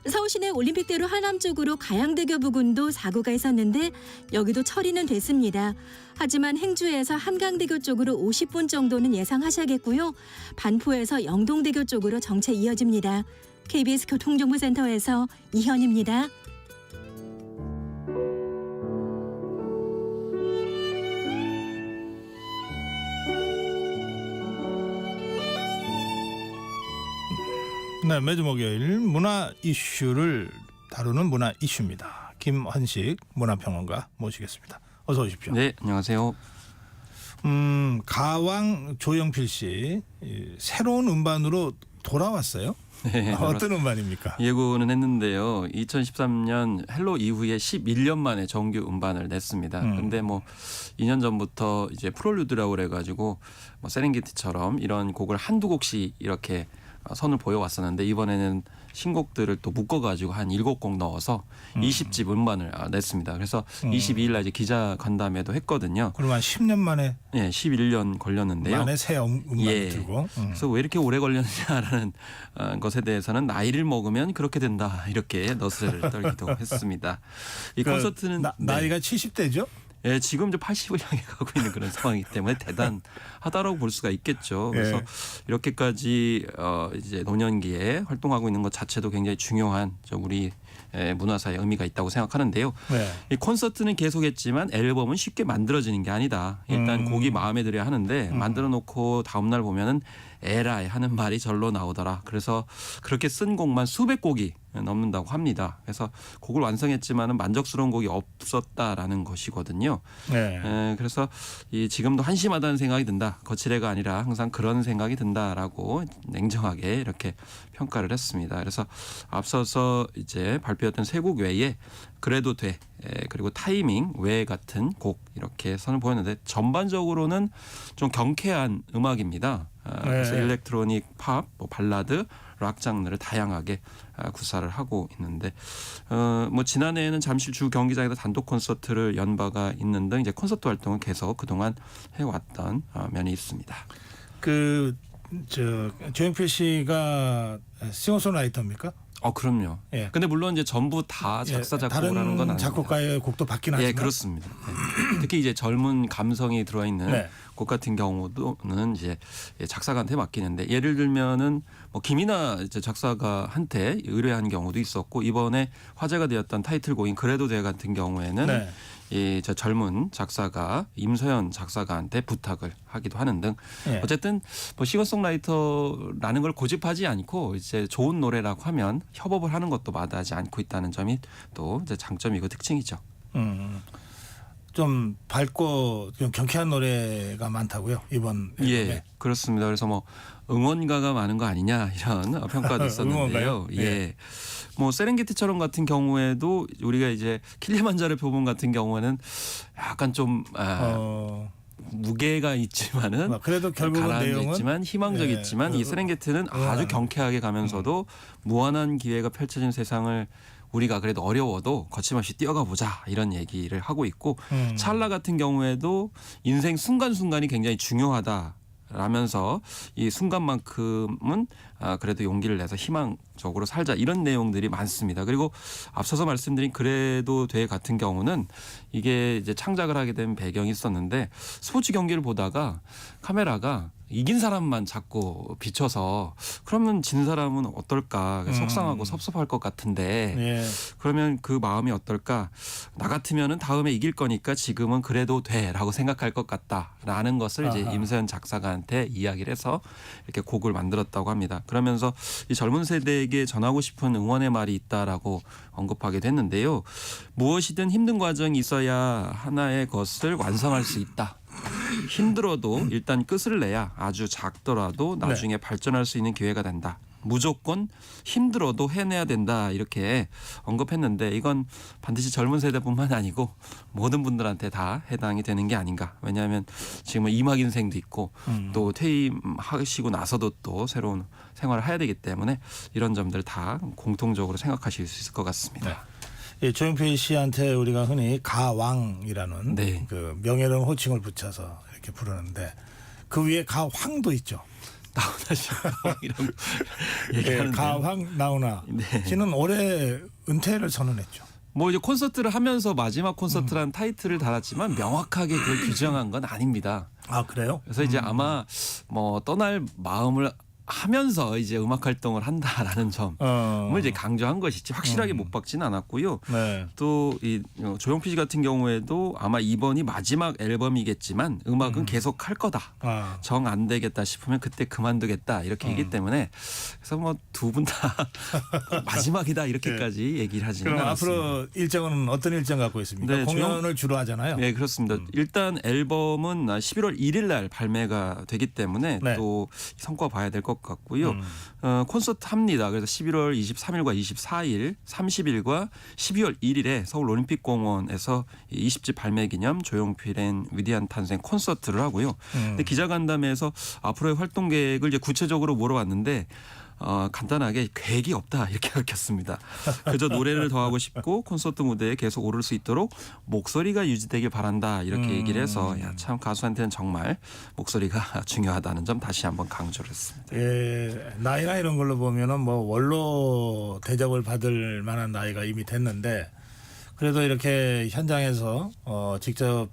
서울시내 올림픽대로 하남 쪽으로 가양대교 부근도 사고가 있었는데 여기도 처리는 됐습니다. 하지만 행주에서 한강대교 쪽으로 50분 정도는 예상하셔야겠고요. 반포에서 영동대교 쪽으로 정체 이어집니다. KBS 교통정보센터에서 이현입니다. 네, 매주 목요일 문화 이슈를 다루는 문화 이슈입니다. 김헌식 문화평론가 모시겠습니다. 어서 오십시오. 네, 안녕하세요. 가왕 조영필 씨 새로운 음반으로 돌아왔어요. 네, 어떤 음반입니까? 예고는 했는데요. 2013년 헬로 이후에 11년 만에 정규 음반을 냈습니다. 근데 뭐 2년 전부터 이제 프롤류드라고 그래가지고 뭐 세렝게티처럼 이런 곡을 한두 곡씩 이렇게 선을 보여왔었는데 이번에는 신곡들을 또 묶어가지고 한 7곡 넣어서 20집 음반을 냈습니다. 그래서 22일 날 이제 기자 간담회도 했거든요. 그럼 한 10년 만에? 네, 11년 걸렸는데요. 만에 새 음반을 들고. 그래서 왜 이렇게 오래 걸렸냐라는 것에 대해서는 나이를 먹으면 그렇게 된다 이렇게 너스를 떨기도 했습니다. 이 콘서트는 나이가 70대죠? 예, 지금 이제 80을 향해 가고 있는 그런 상황이기 때문에 대단하다라고 볼 수가 있겠죠. 그래서 예. 이렇게까지 이제 노년기에 활동하고 있는 것 자체도 굉장히 중요한 우리 문화사의 의미가 있다고 생각하는데요. 네. 이 콘서트는 계속했지만 앨범은 쉽게 만들어지는 게 아니다. 일단 곡이 마음에 들어야 하는데 만들어 놓고 다음 날 보면은 에라이 하는 말이 절로 나오더라. 그래서 그렇게 쓴 곡만 수백 곡이 넘는다고 합니다. 그래서 곡을 완성했지만은 만족스러운 곡이 없었다라는 것이거든요. 네. 그래서 지금도 한심하다는 생각이 든다. 거칠애가 아니라 항상 그런 생각이 든다라고 냉정하게 이렇게 평가를 했습니다. 그래서 앞서서 이제 발표했던 세 곡 외에 그래도 돼 그리고 타이밍 외 같은 곡 이렇게 선을 보였는데 전반적으로는 좀 경쾌한 음악입니다. 그래서 일렉트로닉, 팝, 뭐 발라드, 락 장르를 다양하게 구사를 하고 있는데 뭐 지난해에는 잠실 주 경기장에서 단독 콘서트를 연 바가 있는 등 이제 콘서트 활동을 계속 그동안 해왔던 면이 있습니다. 조영필 씨가 싱어송라이터입니까? 그럼요. 예. 근데 물론 이제 전부 다 작사 작곡을 하는 건 아닙니다. 다른 작곡가의 곡도 받긴 하지만. 예, 그렇습니다. 네. 특히 이제 젊은 감성이 들어 있는 곡 같은 경우는 이제 작사가한테 맡기는데 예를 들면은 뭐 김이나 이제 작사가한테 의뢰한 경우도 있었고 이번에 화제가 되었던 타이틀곡인 그래도 돼 같은 경우에는 저 젊은 작사가 임서연 작사가한테 부탁을 하기도 하는 등 어쨌든 뭐 싱어송라이터라는 걸 고집하지 않고 이제 좋은 노래라고 하면 협업을 하는 것도 마다하지 않고 있다는 점이 또 이제 장점이고 특징이죠. 좀 밝고 좀 경쾌한 노래가 많다고요 이번 앨범에. 예, 그렇습니다. 그래서 뭐 응원가가 많은 거 아니냐 이런 평가도 있었는데요. 예. 뭐 세렝게티처럼 같은 경우에도 우리가 이제 킬리만자로 표본 같은 경우에는 약간 좀 무게가 있지만은 그래도 결국은 내용은 있지만 희망적이지만 이 세렝게티는 아주 경쾌하게 가면서도 무한한 기회가 펼쳐진 세상을 우리가 그래도 어려워도 거침없이 뛰어가 보자 이런 얘기를 하고 있고 찰나 같은 경우에도 인생 순간순간이 굉장히 중요하다라면서 이 순간만큼은 그래도 용기를 내서 희망적으로 살자 이런 내용들이 많습니다. 그리고 앞서서 말씀드린 그래도 돼 같은 경우는 이게 이제 창작을 하게 된 배경이 있었는데 스포츠 경기를 보다가 카메라가 이긴 사람만 자꾸 비춰서 그러면 진 사람은 어떨까 속상하고 섭섭할 것 같은데 예. 그러면 그 마음이 어떨까? 나 같으면은 다음에 이길 거니까 지금은 그래도 돼라고 생각할 것 같다라는 것을 이제 아하. 임세현 작사가한테 이야기를 해서 이렇게 곡을 만들었다고 합니다. 그러면서 이 젊은 세대에게 전하고 싶은 응원의 말이 있다라고 언급하게 됐는데요. 무엇이든 힘든 과정이 있어야 하나의 것을 완성할 수 있다. 힘들어도 일단 끝을 내야 아주 작더라도 나중에 발전할 수 있는 기회가 된다. 무조건 힘들어도 해내야 된다 이렇게 언급했는데 이건 반드시 젊은 세대뿐만 아니고 모든 분들한테 다 해당이 되는 게 아닌가. 왜냐하면 지금은 임학인생도 있고 또 퇴임하시고 나서도 또 새로운 생활을 해야 되기 때문에 이런 점들 다 공통적으로 생각하실 수 있을 것 같습니다. 예, 조용필 씨한테 우리가 흔히 가왕이라는 네. 그 명예로운 호칭을 붙여서 이렇게 부르는데 그 위에 가황도 있죠. 나훈아 씨 이런 예, 얘기하는데 가황 나훈아 씨는 올해 은퇴를 선언했죠. 뭐 이제 콘서트를 하면서 마지막 콘서트라는 타이틀을 달았지만 명확하게 그걸 규정한 건 아닙니다. 아 그래요? 그래서 이제 아마 뭐 떠날 마음을 하면서 이제 음악 활동을 한다라는 점을 이제 강조한 것이지 확실하게 못 박지는 않았고요. 네. 또 이 조용필 씨 같은 경우에도 아마 이번이 마지막 앨범이겠지만 음악은 계속 할 거다. 아. 정 안 되겠다 싶으면 그때 그만두겠다 이렇게 얘기 때문에 그래서 뭐 두 분 다 마지막이다 이렇게까지 얘기를 하지는 그럼 않았습니다. 앞으로 일정은 어떤 일정 갖고 있습니까? 네, 공연을 주로 하잖아요. 네, 그렇습니다. 일단 앨범은 11월 1일 날 발매가 되기 때문에 네. 또 성과 봐야 될 것 같고요. 콘서트 합니다. 그래서 11월 23일과 24일, 30일과 12월 1일에 서울 올림픽공원에서 20집 발매 기념 조용필의 위대한 탄생 콘서트를 하고요. 근데 기자간담회에서 앞으로의 활동 계획을 이제 구체적으로 물어봤는데 간단하게 계획이 없다 이렇게 밝혔습니다. 그저 노래를 더 하고 싶고 콘서트 무대에 계속 오를 수 있도록 목소리가 유지되길 바란다 이렇게 얘기를 해서 야, 참 가수한테는 정말 목소리가 중요하다는 점 다시 한번 강조를 했습니다. 예, 나이나 이런 걸로 보면은 뭐 원로 대접을 받을 만한 나이가 이미 됐는데 그래도 이렇게 현장에서 직접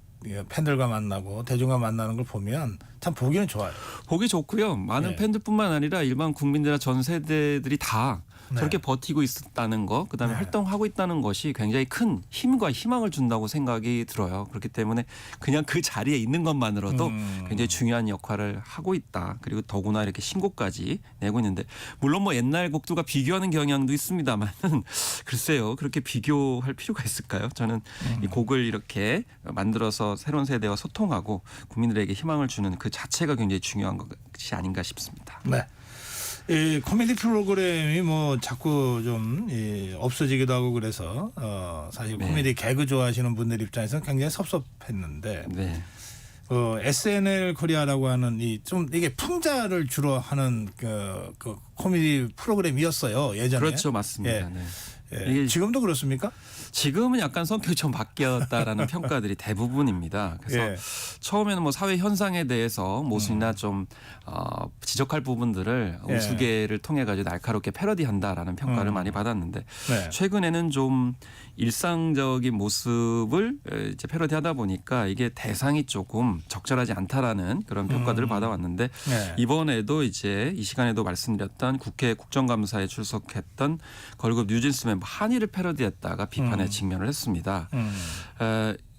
팬들과 만나고 대중과 만나는 걸 보면 참 보기는 좋아요. 보기 좋고요. 많은 네. 팬들뿐만 아니라 일반 국민들이나 전 세대들이 다 저렇게 버티고 있었다는 거, 그다음에 활동하고 있다는 것이 굉장히 큰 힘과 희망을 준다고 생각이 들어요. 그렇기 때문에 그냥 그 자리에 있는 것만으로도 굉장히 중요한 역할을 하고 있다. 그리고 더구나 이렇게 신곡까지 내고 있는데 물론 뭐 옛날 곡들과 비교하는 경향도 있습니다만 글쎄요. 그렇게 비교할 필요가 있을까요? 저는 이 곡을 이렇게 만들어서 새로운 세대와 소통하고 국민들에게 희망을 주는 그 자체가 굉장히 중요한 것이 아닌가 싶습니다. 네. 이 코미디 프로그램이 뭐 자꾸 좀 없어지기도 하고 그래서 사실 코미디 개그 좋아하시는 분들 입장에서는 굉장히 섭섭했는데 SNL 코리아라고 하는 이게 풍자를 주로 하는 그 코미디 프로그램이었어요 예전에. 그렇죠, 맞습니다. 네. 예. 지금도 그렇습니까? 지금은 약간 성격이 좀 바뀌었다라는 평가들이 대부분입니다. 그래서 처음에는 뭐 사회 현상에 대해서 모순이나 좀 지적할 부분들을 우스개를 통해 가지고 날카롭게 패러디한다라는 평가를 많이 받았는데 최근에는 좀 일상적인 모습을 이제 패러디하다 보니까 이게 대상이 조금 적절하지 않다라는 그런 평가들을 받아왔는데 이번에도 이제 이 시간에도 말씀드렸던 국회 국정감사에 출석했던 걸그룹 뉴진스 멤버 한이를 패러디했다가 비판에 직면을 했습니다.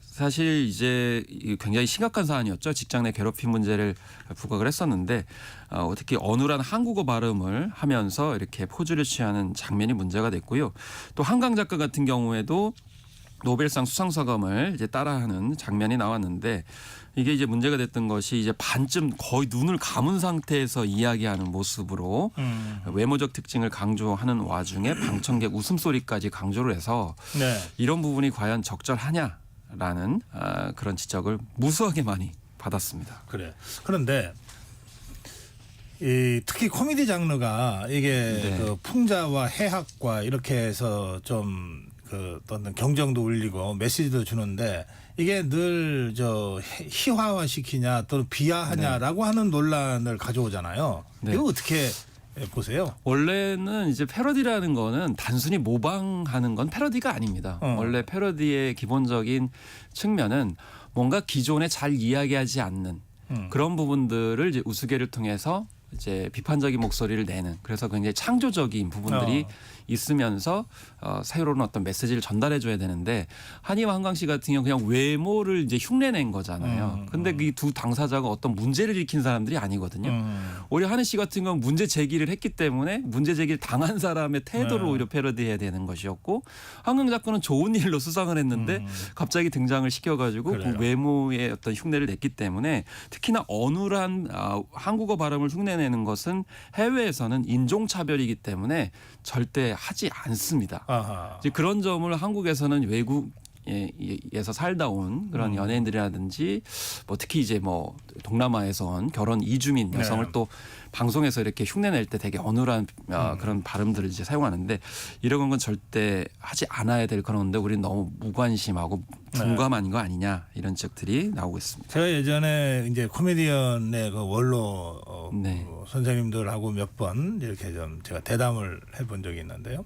사실 이제 굉장히 심각한 사안이었죠. 직장 내 괴롭힘 문제를 부각을 했었는데 특히 어눌한 한국어 발음을 하면서 이렇게 포즈를 취하는 장면이 문제가 됐고요. 또 한강 작가 같은 경우에도 노벨상 수상소감을 이제 따라하는 장면이 나왔는데 이게 이제 문제가 됐던 것이 이제 반쯤 거의 눈을 감은 상태에서 이야기하는 모습으로 외모적 특징을 강조하는 와중에 방청객 웃음소리까지 강조를 해서 이런 부분이 과연 적절하냐라는 그런 지적을 무수하게 많이 받았습니다. 그래. 그런데 특히 코미디 장르가 이게 그 풍자와 해학과 이렇게 해서 좀 어떤 경정도 울리고 메시지도 주는데 이게 늘 희화화 시키냐 또는 비하하냐라고 하는 논란을 가져오잖아요. 이거 어떻게 보세요? 원래는 이제 패러디라는 거는 단순히 모방하는 건 패러디가 아닙니다. 원래 패러디의 기본적인 측면은 뭔가 기존에 잘 이야기하지 않는 그런 부분들을 이제 우스개를 통해서 이제 비판적인 목소리를 내는 그래서 굉장히 창조적인 부분들이 있으면서 새로운 어떤 메시지를 전달해줘야 되는데 한이와 한강 씨 같은 경우 그냥 외모를 이제 흉내낸 거잖아요. 근데 이 두 당사자가 어떤 문제를 일으킨 사람들이 아니거든요. 오히려 한희 씨 같은 경우는 문제 제기를 했기 때문에 문제 제기를 당한 사람의 태도를 오히려 패러디해야 되는 것이었고 한강 작가는 좋은 일로 수상을 했는데 갑자기 등장을 시켜가지고 그 외모의 어떤 흉내를 냈기 때문에 특히나 어눌한 한국어 발음을 흉내내는 것은 해외에서는 인종차별이기 때문에 절대 하지 않습니다. 이제 그런 점을 한국에서는 외국에서 살다 온 그런 연예인들이라든지 뭐 특히 이제 뭐 동남아에서 온 결혼 이주민 여성을 또 방송에서 이렇게 흉내낼 때 되게 어눌한 그런 발음들을 이제 사용하는데 이런 건 절대 하지 않아야 될 그런데 우리는 너무 무관심하고 둔감한 거 아니냐 이런 지적들이 나오고 있습니다. 제가 예전에 이제 코미디언의 그 원로 선생님들하고 몇 번 이렇게 좀 제가 대담을 해본 적이 있는데요.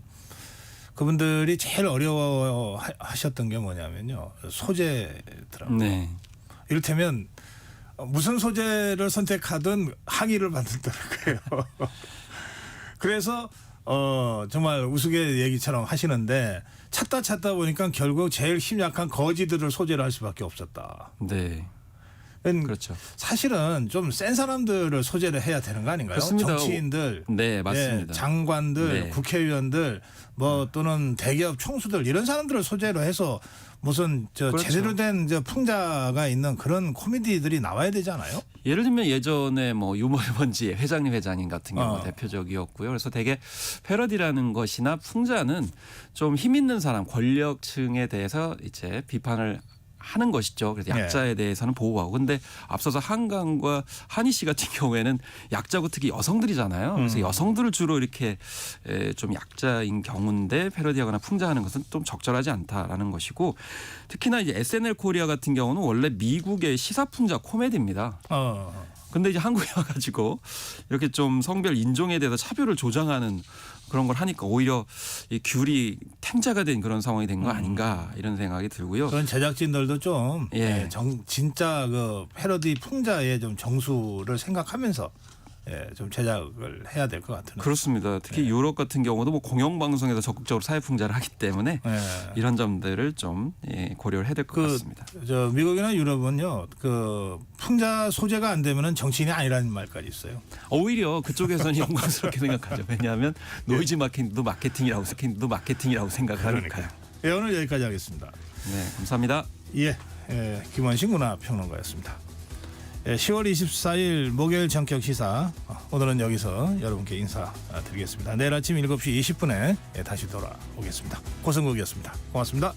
그분들이 제일 어려워하셨던 게 뭐냐면요. 소재더라고요. 네. 이를테면 무슨 소재를 선택하든 항의를 받는다는 거예요. 그래서 정말 우스개 얘기처럼 하시는데 찾다 보니까 결국 제일 힘약한 거지들을 소재로 할 수밖에 없었다. 네. 그렇죠. 사실은 좀 센 사람들을 소재를 해야 되는 거 아닌가요? 그렇습니다. 정치인들, 네, 맞습니다. 장관들, 네. 국회의원들, 뭐 또는 대기업 총수들 이런 사람들을 소재로 해서 무슨 그렇죠. 제대로 된 풍자가 있는 그런 코미디들이 나와야 되잖아요. 예를 들면 예전에 뭐 유머의 번지 회장님 같은 경우 대표적이었고요. 그래서 되게 패러디라는 것이나 풍자는 좀 힘 있는 사람, 권력층에 대해서 이제 비판을 하는 것이죠. 그래서 약자에 대해서는 보호하고. 근데 앞서서 한강과 한희 씨 같은 경우에는 약자고 특히 여성들이잖아요. 그래서 여성들을 주로 이렇게 좀 약자인 경우인데 패러디하거나 풍자하는 것은 좀 적절하지 않다라는 것이고 특히나 이제 SNL 코리아 같은 경우는 원래 미국의 시사풍자 코미디입니다. 근데 이제 한국에 와가지고 이렇게 좀 성별 인종에 대해서 차별을 조장하는 그런 걸 하니까 오히려 이 귤이 탱자가 된 그런 상황이 된 거 아닌가 이런 생각이 들고요. 그런 제작진들도 좀 진짜 그 패러디 풍자의 좀 정수를 생각하면서 좀 제작을 해야 될 것 같은. 그렇습니다. 특히 유럽 같은 경우도 뭐 공영방송에서 적극적으로 사회풍자를 하기 때문에 이런 점들을 좀 고려를 해야 될 것 같습니다. 저 미국이나 유럽은요, 그 풍자 소재가 안 되면은 정치인이 아니라는 말까지 있어요. 오히려 그쪽에서는 영광스럽게 생각하죠. 왜냐하면 노이즈 마케팅이라고 생각을 하니까요. 오늘 여기까지 하겠습니다. 네, 감사합니다. 김원식 문화평론가였습니다. 10월 24일 목요일 전격 시사 오늘은 여기서 여러분께 인사드리겠습니다. 내일 아침 7시 20분에 다시 돌아오겠습니다. 고성국이었습니다. 고맙습니다.